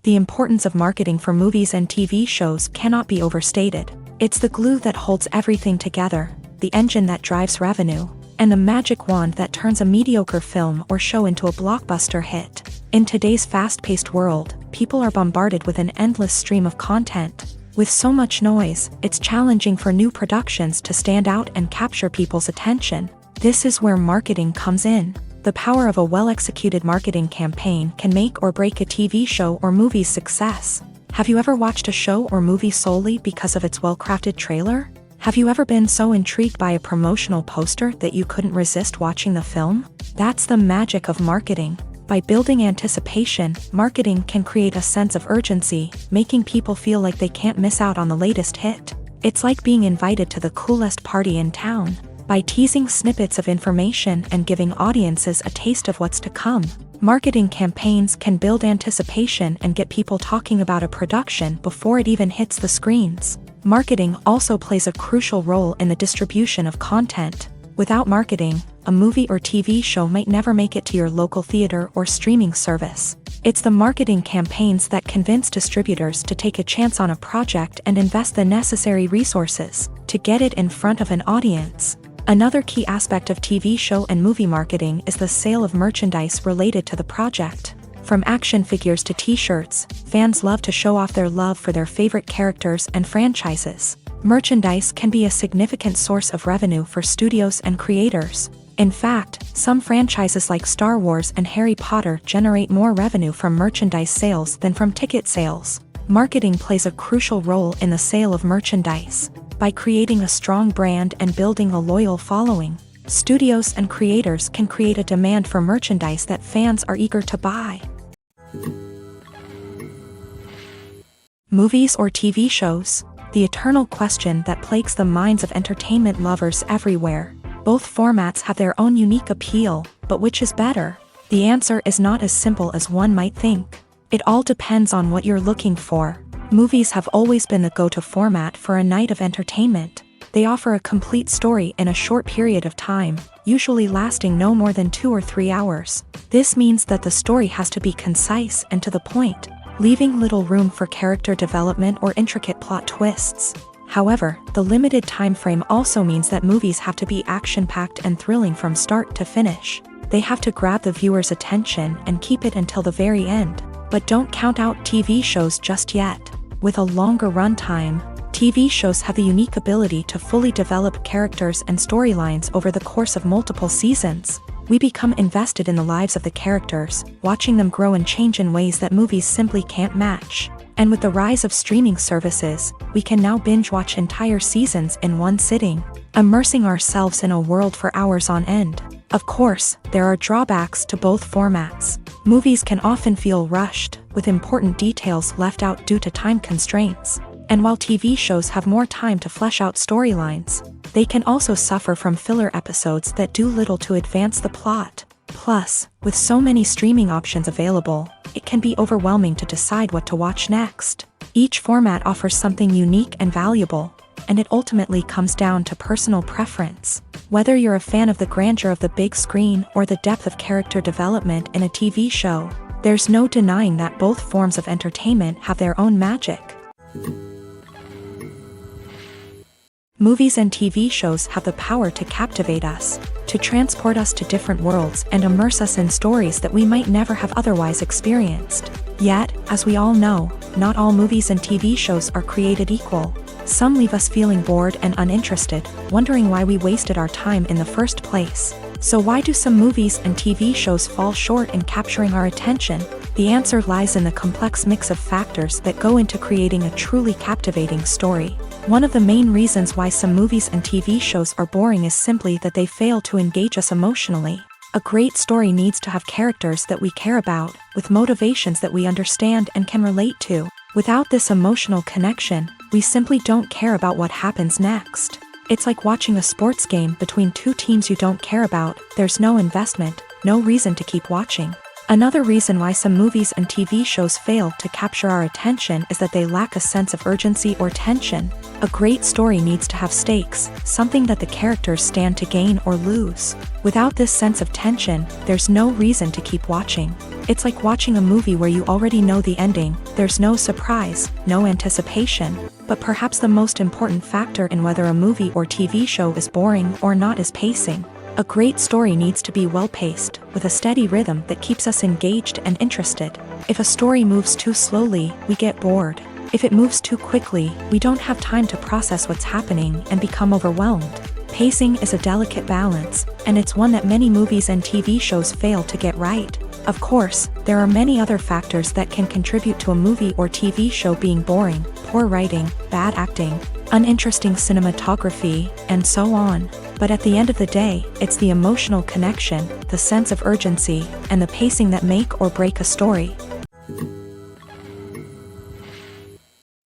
The importance of marketing for movies and TV shows cannot be overstated. It's the glue that holds everything together, the engine that drives revenue, and the magic wand that turns a mediocre film or show into a blockbuster hit. In today's fast-paced world, people are bombarded with an endless stream of content. With so much noise, it's challenging for new productions to stand out and capture people's attention. This is where marketing comes in. The power of a well-executed marketing campaign can make or break a TV show or movie's success. Have you ever watched a show or movie solely because of its well-crafted trailer? Have you ever been so intrigued by a promotional poster that you couldn't resist watching the film? That's the magic of marketing. By building anticipation, marketing can create a sense of urgency, making people feel like they can't miss out on the latest hit. It's like being invited to the coolest party in town. By teasing snippets of information and giving audiences a taste of what's to come, marketing campaigns can build anticipation and get people talking about a production before it even hits the screens. Marketing also plays a crucial role in the distribution of content. Without marketing, a movie or TV show might never make it to your local theater or streaming service. It's the marketing campaigns that convince distributors to take a chance on a project and invest the necessary resources to get it in front of an audience. Another key aspect of TV show and movie marketing is the sale of merchandise related to the project. From action figures to t-shirts, fans love to show off their love for their favorite characters and franchises. Merchandise can be a significant source of revenue for studios and creators. In fact, some franchises like Star Wars and Harry Potter generate more revenue from merchandise sales than from ticket sales. Marketing plays a crucial role in the sale of merchandise. By creating a strong brand and building a loyal following, studios and creators can create a demand for merchandise that fans are eager to buy. Movies or TV shows? The eternal question that plagues the minds of entertainment lovers everywhere. Both formats have their own unique appeal, but which is better? The answer is not as simple as one might think. It all depends on what you're looking for. Movies have always been the go-to format for a night of entertainment. They offer a complete story in a short period of time, usually lasting no more than 2 or 3 hours. This means that the story has to be concise and to the point, leaving little room for character development or intricate plot twists. However, the limited time frame also means that movies have to be action-packed and thrilling from start to finish. They have to grab the viewer's attention and keep it until the very end. But don't count out TV shows just yet. With a longer runtime, TV shows have the unique ability to fully develop characters and storylines over the course of multiple seasons. We become invested in the lives of the characters, watching them grow and change in ways that movies simply can't match. And with the rise of streaming services, we can now binge-watch entire seasons in one sitting, immersing ourselves in a world for hours on end. Of course, there are drawbacks to both formats. Movies can often feel rushed, with important details left out due to time constraints. And while TV shows have more time to flesh out storylines, they can also suffer from filler episodes that do little to advance the plot. Plus, with so many streaming options available, it can be overwhelming to decide what to watch next. Each format offers something unique and valuable, and it ultimately comes down to personal preference. Whether you're a fan of the grandeur of the big screen or the depth of character development in a TV show, There's no denying that both forms of entertainment have their own magic. Movies and TV shows have the power to captivate us, to transport us to different worlds and immerse us in stories that we might never have otherwise experienced. Yet, as we all know, not all movies and TV shows are created equal. Some leave us feeling bored and uninterested, wondering why we wasted our time in the first place. So why do some movies and TV shows fall short in capturing our attention? The answer lies in the complex mix of factors that go into creating a truly captivating story. One of the main reasons why some movies and TV shows are boring is simply that they fail to engage us emotionally. A great story needs to have characters that we care about, with motivations that we understand and can relate to. Without this emotional connection, we simply don't care about what happens next. It's like watching a sports game between two teams you don't care about. There's no investment, no reason to keep watching. Another reason why some movies and TV shows fail to capture our attention is that they lack a sense of urgency or tension. A great story needs to have stakes, something that the characters stand to gain or lose. Without this sense of tension, there's no reason to keep watching. It's like watching a movie where you already know the ending. There's no surprise, no anticipation. But perhaps the most important factor in whether a movie or TV show is boring or not is pacing. A great story needs to be well-paced, with a steady rhythm that keeps us engaged and interested. If a story moves too slowly, we get bored. If it moves too quickly, we don't have time to process what's happening and become overwhelmed. Pacing is a delicate balance, and it's one that many movies and TV shows fail to get right. Of course, there are many other factors that can contribute to a movie or TV show being boring: poor writing, bad acting, uninteresting cinematography, and so on. But at the end of the day, it's the emotional connection, the sense of urgency, and the pacing that make or break a story.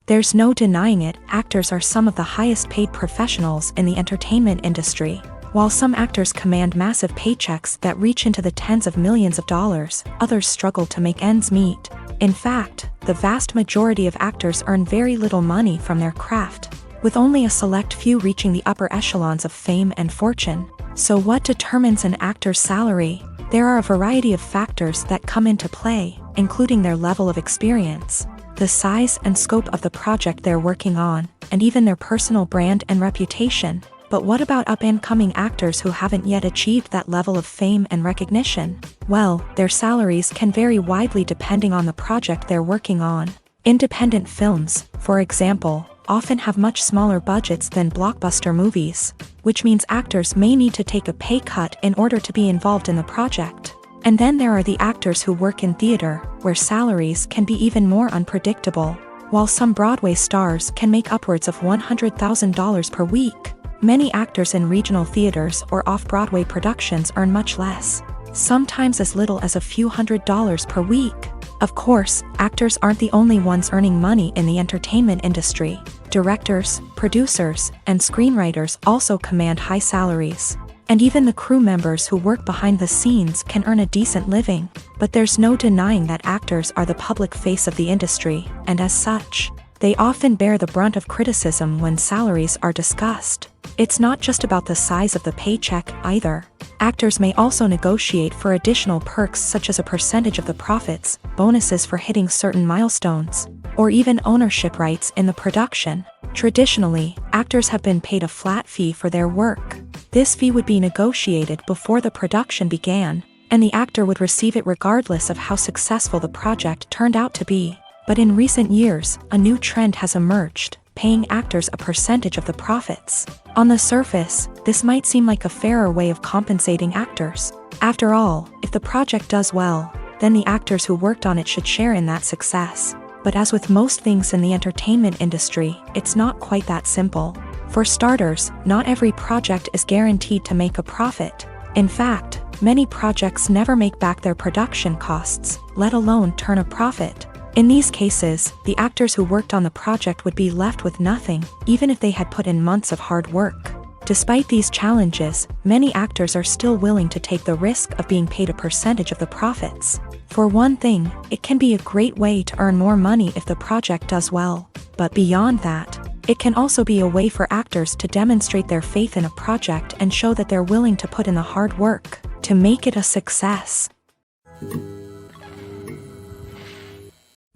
There's no denying it, actors are some of the highest paid professionals in the entertainment industry. While some actors command massive paychecks that reach into the tens of millions of dollars, others struggle to make ends meet. In fact, the vast majority of actors earn very little money from their craft, with only a select few reaching the upper echelons of fame and fortune. So what determines an actor's salary? There are a variety of factors that come into play, including their level of experience, the size and scope of the project they're working on, and even their personal brand and reputation. But what about up-and-coming actors who haven't yet achieved that level of fame and recognition? Well, their salaries can vary widely depending on the project they're working on. Independent films, for example, often have much smaller budgets than blockbuster movies, which means actors may need to take a pay cut in order to be involved in the project. And then there are the actors who work in theater, where salaries can be even more unpredictable. While some Broadway stars can make upwards of $100,000 per week, many actors in regional theaters or off-Broadway productions earn much less, sometimes as little as a few $100s per week. Of course, actors aren't the only ones earning money in the entertainment industry. Directors, producers, and screenwriters also command high salaries. And even the crew members who work behind the scenes can earn a decent living. But there's no denying that actors are the public face of the industry, and as such, they often bear the brunt of criticism when salaries are discussed. It's not just about the size of the paycheck, either. Actors may also negotiate for additional perks such as a percentage of the profits, bonuses for hitting certain milestones, or even ownership rights in the production. Traditionally, actors have been paid a flat fee for their work. This fee would be negotiated before the production began, and the actor would receive it regardless of how successful the project turned out to be. But in recent years, a new trend has emerged, paying actors a percentage of the profits. On the surface, this might seem like a fairer way of compensating actors. After all, if the project does well, then the actors who worked on it should share in that success. But as with most things in the entertainment industry, it's not quite that simple. For starters, not every project is guaranteed to make a profit. In fact, many projects never make back their production costs, let alone turn a profit. In these cases, the actors who worked on the project would be left with nothing, even if they had put in months of hard work. Despite these challenges, many actors are still willing to take the risk of being paid a percentage of the profits. For one thing, it can be a great way to earn more money if the project does well. But beyond that, it can also be a way for actors to demonstrate their faith in a project and show that they're willing to put in the hard work to make it a success.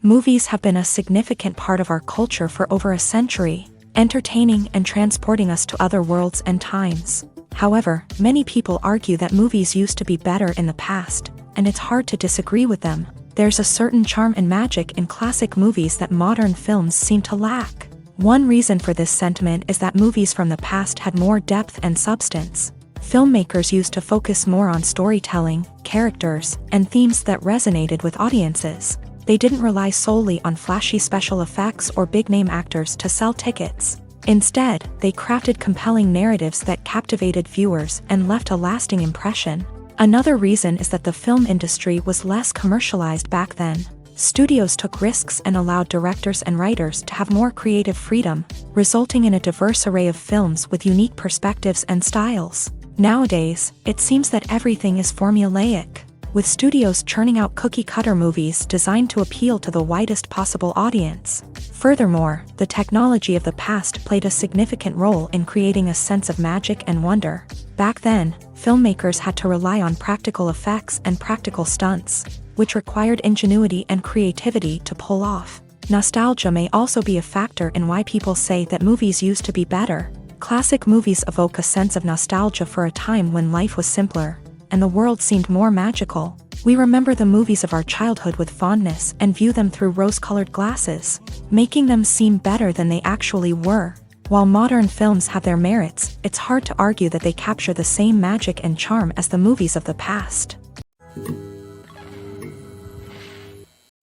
Movies have been a significant part of our culture for over a century, entertaining and transporting us to other worlds and times. However, many people argue that movies used to be better in the past, and it's hard to disagree with them. There's a certain charm and magic in classic movies that modern films seem to lack. One reason for this sentiment is that movies from the past had more depth and substance. Filmmakers used to focus more on storytelling, characters, and themes that resonated with audiences. They didn't rely solely on flashy special effects or big-name actors to sell tickets. Instead, they crafted compelling narratives that captivated viewers and left a lasting impression. Another reason is that the film industry was less commercialized back then. Studios took risks and allowed directors and writers to have more creative freedom, resulting in a diverse array of films with unique perspectives and styles. Nowadays, it seems that everything is formulaic, with studios churning out cookie-cutter movies designed to appeal to the widest possible audience. Furthermore, the technology of the past played a significant role in creating a sense of magic and wonder. Back then, filmmakers had to rely on practical effects and practical stunts, which required ingenuity and creativity to pull off. Nostalgia may also be a factor in why people say that movies used to be better. Classic movies evoke a sense of nostalgia for a time when life was simpler, and the world seemed more magical. We remember the movies of our childhood with fondness and view them through rose-colored glasses, making them seem better than they actually were. While modern films have their merits, it's hard to argue that they capture the same magic and charm as the movies of the past.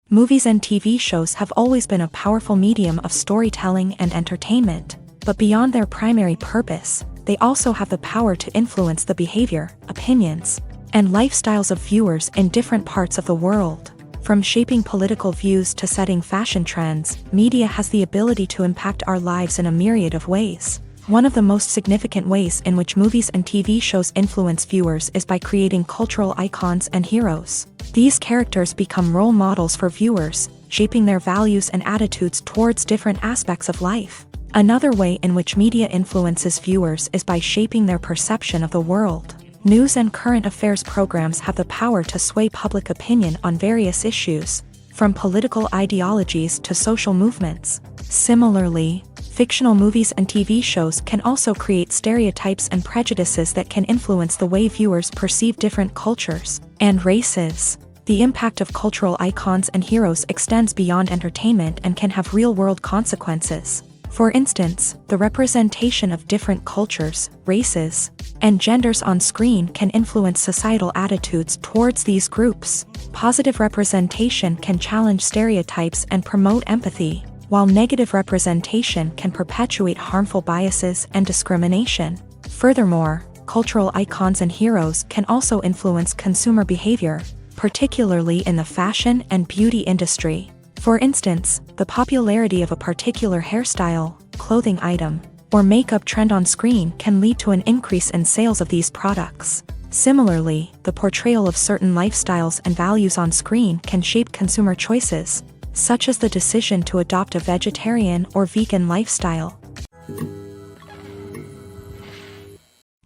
Movies and TV shows have always been a powerful medium of storytelling and entertainment, but beyond their primary purpose, they also have the power to influence the behavior, opinions, and lifestyles of viewers in different parts of the world. From shaping political views to setting fashion trends, media has the ability to impact our lives in a myriad of ways. One of the most significant ways in which movies and TV shows influence viewers is by creating cultural icons and heroes. These characters become role models for viewers, shaping their values and attitudes towards different aspects of life. Another way in which media influences viewers is by shaping their perception of the world. News and current affairs programs have the power to sway public opinion on various issues, from political ideologies to social movements. Similarly, fictional movies and TV shows can also create stereotypes and prejudices that can influence the way viewers perceive different cultures and races. The impact of cultural icons and heroes extends beyond entertainment and can have real-world consequences. For instance, the representation of different cultures, races, and genders on screen can influence societal attitudes towards these groups. Positive representation can challenge stereotypes and promote empathy, while negative representation can perpetuate harmful biases and discrimination. Furthermore, cultural icons and heroes can also influence consumer behavior, particularly in the fashion and beauty industry. For instance, the popularity of a particular hairstyle, clothing item, or makeup trend on screen can lead to an increase in sales of these products. Similarly, the portrayal of certain lifestyles and values on screen can shape consumer choices, such as the decision to adopt a vegetarian or vegan lifestyle.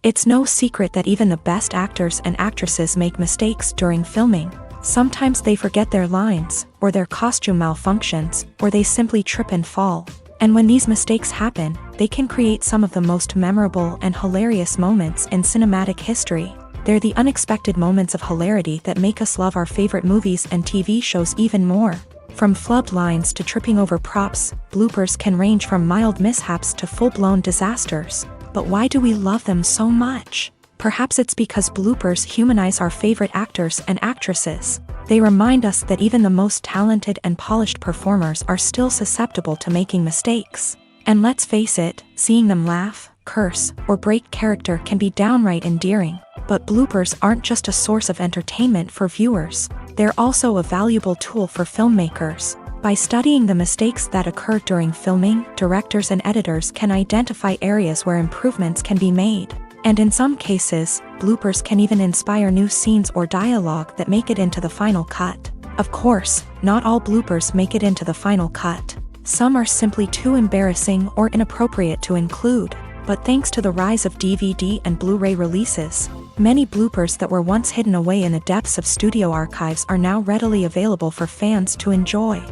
It's no secret that even the best actors and actresses make mistakes during filming. Sometimes they forget their lines, or their costume malfunctions, or they simply trip and fall. And when these mistakes happen, they can create some of the most memorable and hilarious moments in cinematic history. They're the unexpected moments of hilarity that make us love our favorite movies and TV shows even more. From flubbed lines to tripping over props, bloopers can range from mild mishaps to full-blown disasters. But why do we love them so much? Perhaps it's because bloopers humanize our favorite actors and actresses. They remind us that even the most talented and polished performers are still susceptible to making mistakes. And let's face it, seeing them laugh, curse, or break character can be downright endearing. But bloopers aren't just a source of entertainment for viewers. They're also a valuable tool for filmmakers. By studying the mistakes that occur during filming, directors and editors can identify areas where improvements can be made. And in some cases, bloopers can even inspire new scenes or dialogue that make it into the final cut. Of course, not all bloopers make it into the final cut. Some are simply too embarrassing or inappropriate to include. But thanks to the rise of DVD and Blu-ray releases, many bloopers that were once hidden away in the depths of studio archives are now readily available for fans to enjoy.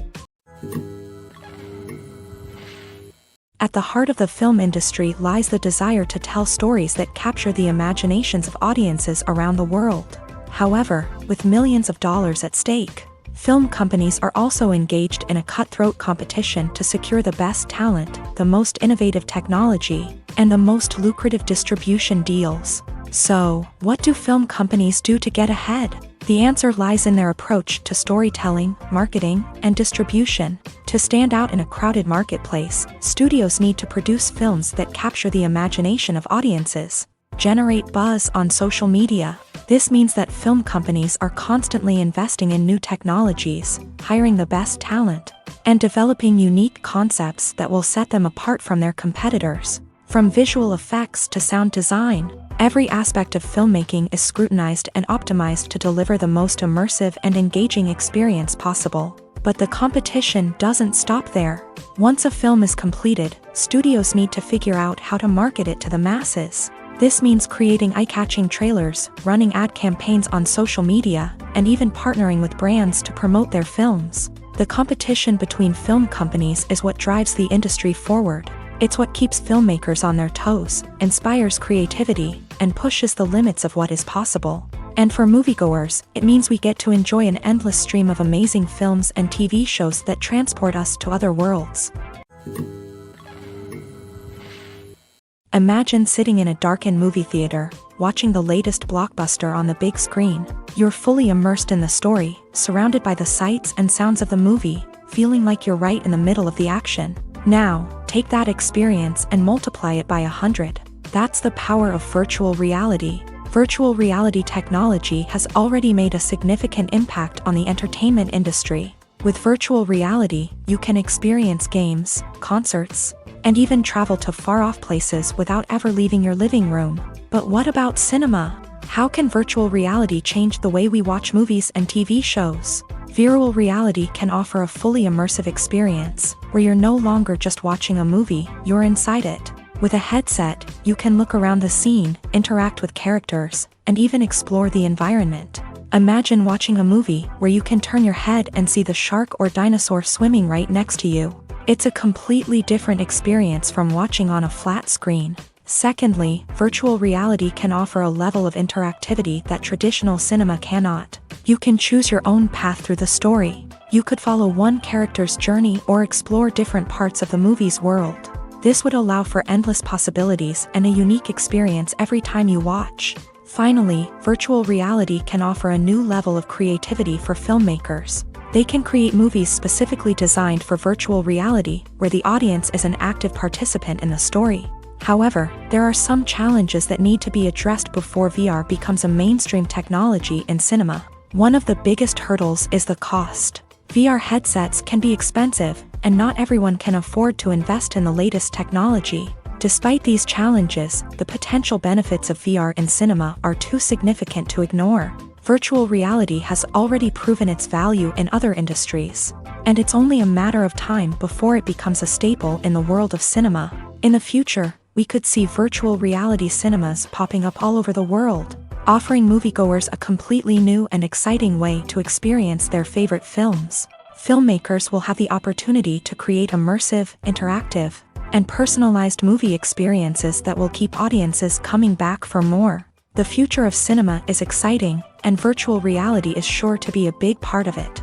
At the heart of the film industry lies the desire to tell stories that capture the imaginations of audiences around the world. However, with millions of dollars at stake, film companies are also engaged in a cutthroat competition to secure the best talent, the most innovative technology, and the most lucrative distribution deals. So, what do film companies do to get ahead? The answer lies in their approach to storytelling, marketing, and distribution. To stand out in a crowded marketplace, studios need to produce films that capture the imagination of audiences, generate buzz on social media. This means that film companies are constantly investing in new technologies, hiring the best talent, and developing unique concepts that will set them apart from their competitors. From visual effects to sound design, every aspect of filmmaking is scrutinized and optimized to deliver the most immersive and engaging experience possible. But the competition doesn't stop there. Once a film is completed, studios need to figure out how to market it to the masses. This means creating eye-catching trailers, running ad campaigns on social media, and even partnering with brands to promote their films. The competition between film companies is what drives the industry forward. It's what keeps filmmakers on their toes, inspires creativity, and pushes the limits of what is possible. And for moviegoers, it means we get to enjoy an endless stream of amazing films and TV shows that transport us to other worlds. Imagine sitting in a darkened movie theater, watching the latest blockbuster on the big screen. You're fully immersed in the story, surrounded by the sights and sounds of the movie, feeling like you're right in the middle of the action. Now, take that experience and multiply it by 100. That's the power of virtual reality. Virtual reality technology has already made a significant impact on the entertainment industry. With virtual reality, you can experience games, concerts, and even travel to far-off places without ever leaving your living room. But what about cinema? How can virtual reality change the way we watch movies and TV shows? Virtual reality can offer a fully immersive experience, where you're no longer just watching a movie, you're inside it. With a headset, you can look around the scene, interact with characters, and even explore the environment. Imagine watching a movie where you can turn your head and see the shark or dinosaur swimming right next to you. It's a completely different experience from watching on a flat screen. Secondly, virtual reality can offer a level of interactivity that traditional cinema cannot. You can choose your own path through the story. You could follow one character's journey or explore different parts of the movie's world. This would allow for endless possibilities and a unique experience every time you watch. Finally, virtual reality can offer a new level of creativity for filmmakers. They can create movies specifically designed for virtual reality, where the audience is an active participant in the story. However, there are some challenges that need to be addressed before VR becomes a mainstream technology in cinema. One of the biggest hurdles is the cost. VR headsets can be expensive, and not everyone can afford to invest in the latest technology. Despite these challenges, the potential benefits of VR in cinema are too significant to ignore. Virtual reality has already proven its value in other industries, and it's only a matter of time before it becomes a staple in the world of cinema. In the future, we could see virtual reality cinemas popping up all over the world, offering moviegoers a completely new and exciting way to experience their favorite films. Filmmakers will have the opportunity to create immersive, interactive, and personalized movie experiences that will keep audiences coming back for more. The future of cinema is exciting, and virtual reality is sure to be a big part of it.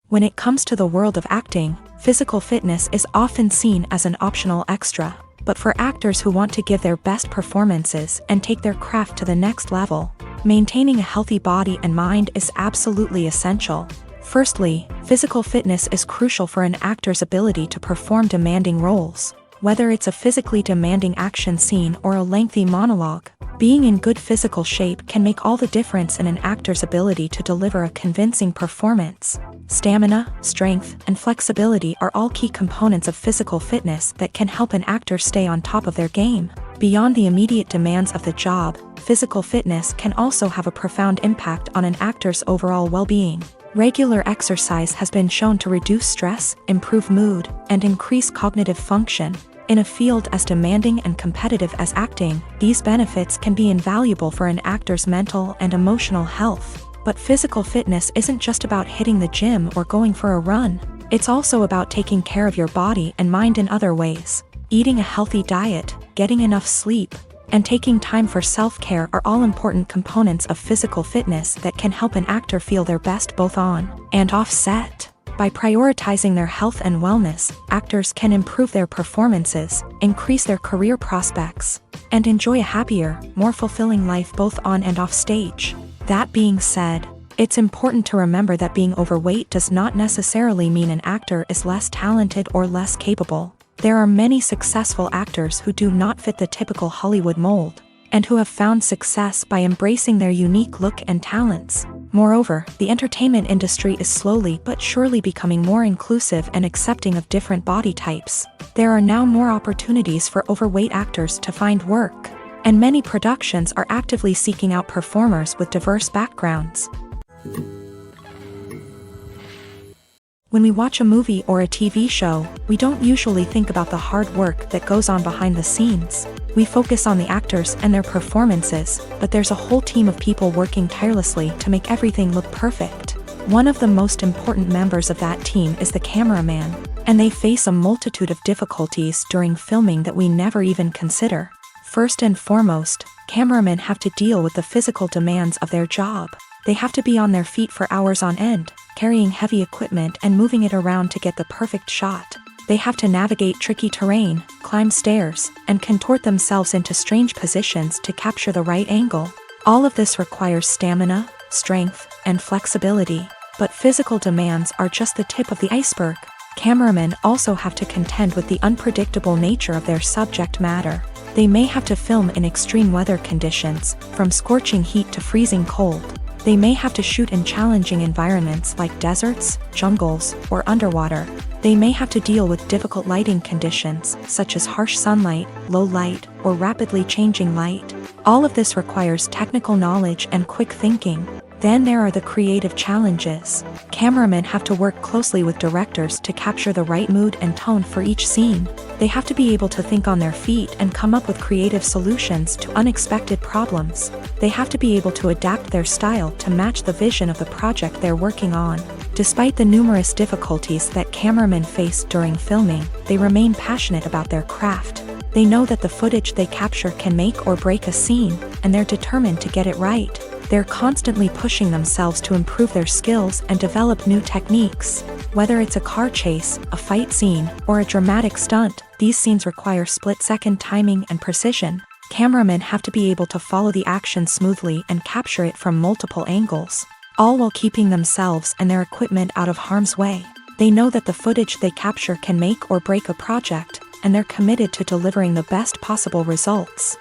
When it comes to the world of acting, physical fitness is often seen as an optional extra. But for actors who want to give their best performances and take their craft to the next level, maintaining a healthy body and mind is absolutely essential. Firstly, physical fitness is crucial for an actor's ability to perform demanding roles. Whether it's a physically demanding action scene or a lengthy monologue, being in good physical shape can make all the difference in an actor's ability to deliver a convincing performance. Stamina, strength, and flexibility are all key components of physical fitness that can help an actor stay on top of their game. Beyond the immediate demands of the job, physical fitness can also have a profound impact on an actor's overall well-being. Regular exercise has been shown to reduce stress, improve mood, and increase cognitive function. In a field as demanding and competitive as acting, these benefits can be invaluable for an actor's mental and emotional health. But physical fitness isn't just about hitting the gym or going for a run. It's also about taking care of your body and mind in other ways. Eating a healthy diet, getting enough sleep, and taking time for self-care are all important components of physical fitness that can help an actor feel their best both on and off set. By prioritizing their health and wellness, actors can improve their performances, increase their career prospects, and enjoy a happier, more fulfilling life both on and off stage. That being said, it's important to remember that being overweight does not necessarily mean an actor is less talented or less capable. There are many successful actors who do not fit the typical Hollywood mold, and who have found success by embracing their unique look and talents. Moreover, the entertainment industry is slowly but surely becoming more inclusive and accepting of different body types. There are now more opportunities for overweight actors to find work, and many productions are actively seeking out performers with diverse backgrounds. When we watch a movie or a TV show, we don't usually think about the hard work that goes on behind the scenes. We focus on the actors and their performances, but there's a whole team of people working tirelessly to make everything look perfect. One of the most important members of that team is the cameraman, and they face a multitude of difficulties during filming that we never even consider. First and foremost, cameramen have to deal with the physical demands of their job. They have to be on their feet for hours on end, carrying heavy equipment and moving it around to get the perfect shot. They have to navigate tricky terrain, climb stairs, and contort themselves into strange positions to capture the right angle. All of this requires stamina, strength, and flexibility. But physical demands are just the tip of the iceberg. Cameramen also have to contend with the unpredictable nature of their subject matter. They may have to film in extreme weather conditions, from scorching heat to freezing cold. They may have to shoot in challenging environments like deserts, jungles, or underwater. They may have to deal with difficult lighting conditions, such as harsh sunlight, low light, or rapidly changing light. All of this requires technical knowledge and quick thinking. Then there are the creative challenges. Cameramen have to work closely with directors to capture the right mood and tone for each scene. They have to be able to think on their feet and come up with creative solutions to unexpected problems. They have to be able to adapt their style to match the vision of the project they're working on. Despite the numerous difficulties that cameramen face during filming, they remain passionate about their craft. They know that the footage they capture can make or break a scene, and they're determined to get it right. They're constantly pushing themselves to improve their skills and develop new techniques. Whether it's a car chase, a fight scene, or a dramatic stunt, these scenes require split-second timing and precision. Cameramen have to be able to follow the action smoothly and capture it from multiple angles, all while keeping themselves and their equipment out of harm's way. They know that the footage they capture can make or break a project, and they're committed to delivering the best possible results.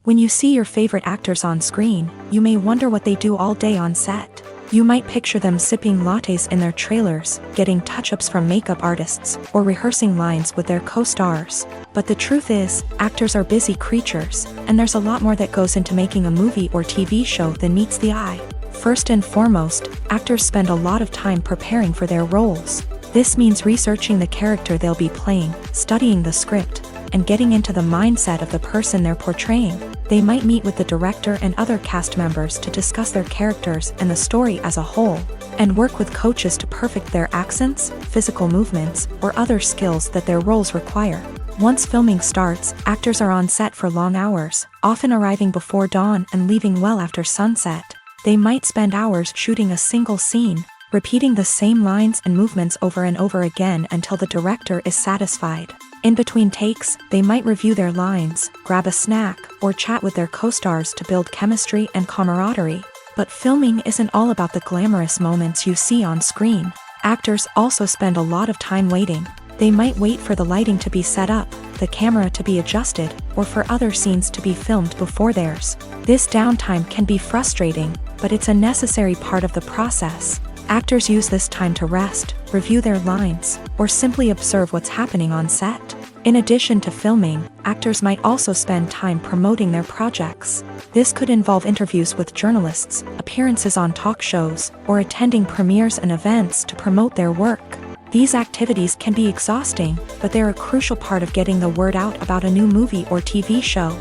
When you see your favorite actors on screen, you may wonder what they do all day on set. You might picture them sipping lattes in their trailers, getting touch-ups from makeup artists, or rehearsing lines with their co-stars. But the truth is, actors are busy creatures, and there's a lot more that goes into making a movie or TV show than meets the eye. First and foremost, actors spend a lot of time preparing for their roles. This means researching the character they'll be playing, studying the script, and getting into the mindset of the person they're portraying. They might meet with the director and other cast members to discuss their characters and the story as a whole, and work with coaches to perfect their accents, physical movements, or other skills that their roles require. Once filming starts, actors are on set for long hours, often arriving before dawn and leaving well after sunset. They might spend hours shooting a single scene, repeating the same lines and movements over and over again until the director is satisfied. In between takes, they might review their lines, grab a snack, or chat with their co-stars to build chemistry and camaraderie. But filming isn't all about the glamorous moments you see on screen. Actors also spend a lot of time waiting. They might wait for the lighting to be set up, the camera to be adjusted, or for other scenes to be filmed before theirs. This downtime can be frustrating, but it's a necessary part of the process. Actors use this time to rest, review their lines, or simply observe what's happening on set. In addition to filming, actors might also spend time promoting their projects. This could involve interviews with journalists, appearances on talk shows, or attending premieres and events to promote their work. These activities can be exhausting, but they're a crucial part of getting the word out about a new movie or TV show.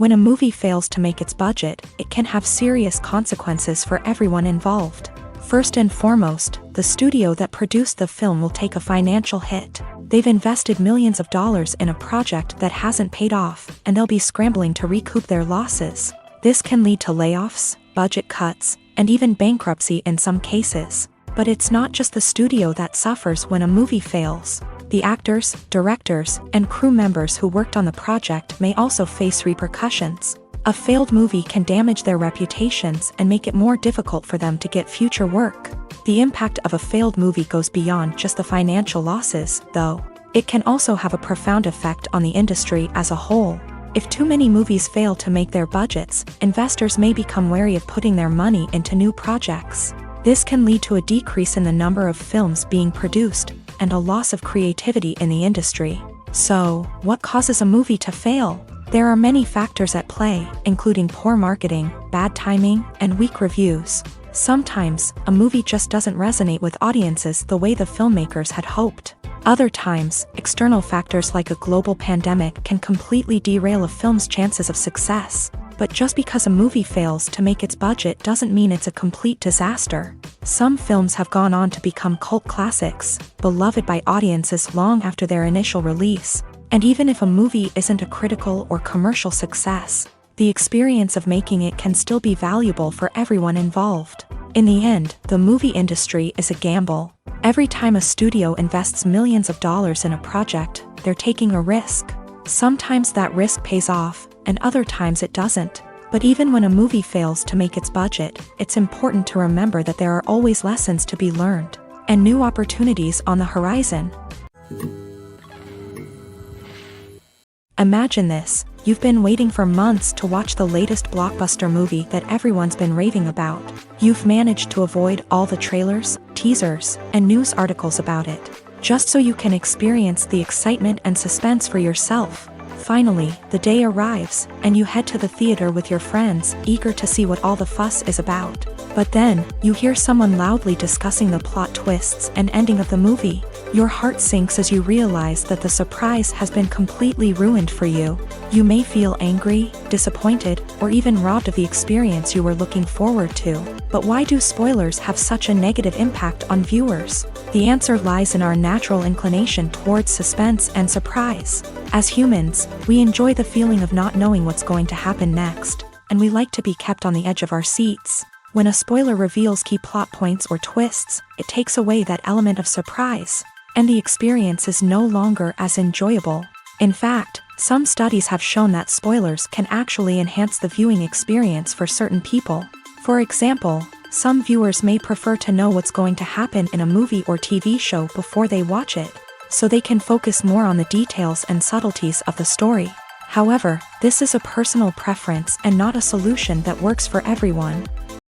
When a movie fails to make its budget, it can have serious consequences for everyone involved. First and foremost, the studio that produced the film will take a financial hit. They've invested millions of dollars in a project that hasn't paid off, and they'll be scrambling to recoup their losses. This can lead to layoffs, budget cuts, and even bankruptcy in some cases. But it's not just the studio that suffers when a movie fails. The actors, directors, and crew members who worked on the project may also face repercussions. A failed movie can damage their reputations and make it more difficult for them to get future work. The impact of a failed movie goes beyond just the financial losses, though. It can also have a profound effect on the industry as a whole. If too many movies fail to make their budgets, investors may become wary of putting their money into new projects. This can lead to a decrease in the number of films being produced, and a loss of creativity in the industry. So, what causes a movie to fail? There are many factors at play, including poor marketing, bad timing, and weak reviews. Sometimes, a movie just doesn't resonate with audiences the way the filmmakers had hoped. Other times, external factors like a global pandemic can completely derail a film's chances of success. But just because a movie fails to make its budget doesn't mean it's a complete disaster. Some films have gone on to become cult classics, beloved by audiences long after their initial release. And even if a movie isn't a critical or commercial success, the experience of making it can still be valuable for everyone involved. In the end, the movie industry is a gamble. Every time a studio invests millions of dollars in a project, they're taking a risk. Sometimes that risk pays off, and other times it doesn't. But even when a movie fails to make its budget, it's important to remember that there are always lessons to be learned, and new opportunities on the horizon. Imagine this: you've been waiting for months to watch the latest blockbuster movie that everyone's been raving about. You've managed to avoid all the trailers, teasers, and news articles about it, just so you can experience the excitement and suspense for yourself. Finally, the day arrives, and you head to the theater with your friends, eager to see what all the fuss is about. But then, you hear someone loudly discussing the plot twists and ending of the movie. Your heart sinks as you realize that the surprise has been completely ruined for you. You may feel angry, disappointed, or even robbed of the experience you were looking forward to. But why do spoilers have such a negative impact on viewers? The answer lies in our natural inclination towards suspense and surprise. As humans, we enjoy the feeling of not knowing what's going to happen next, and we like to be kept on the edge of our seats. When a spoiler reveals key plot points or twists, it takes away that element of surprise, and the experience is no longer as enjoyable. In fact, some studies have shown that spoilers can actually enhance the viewing experience for certain people. For example, some viewers may prefer to know what's going to happen in a movie or TV show before they watch it, so they can focus more on the details and subtleties of the story. However, this is a personal preference and not a solution that works for everyone.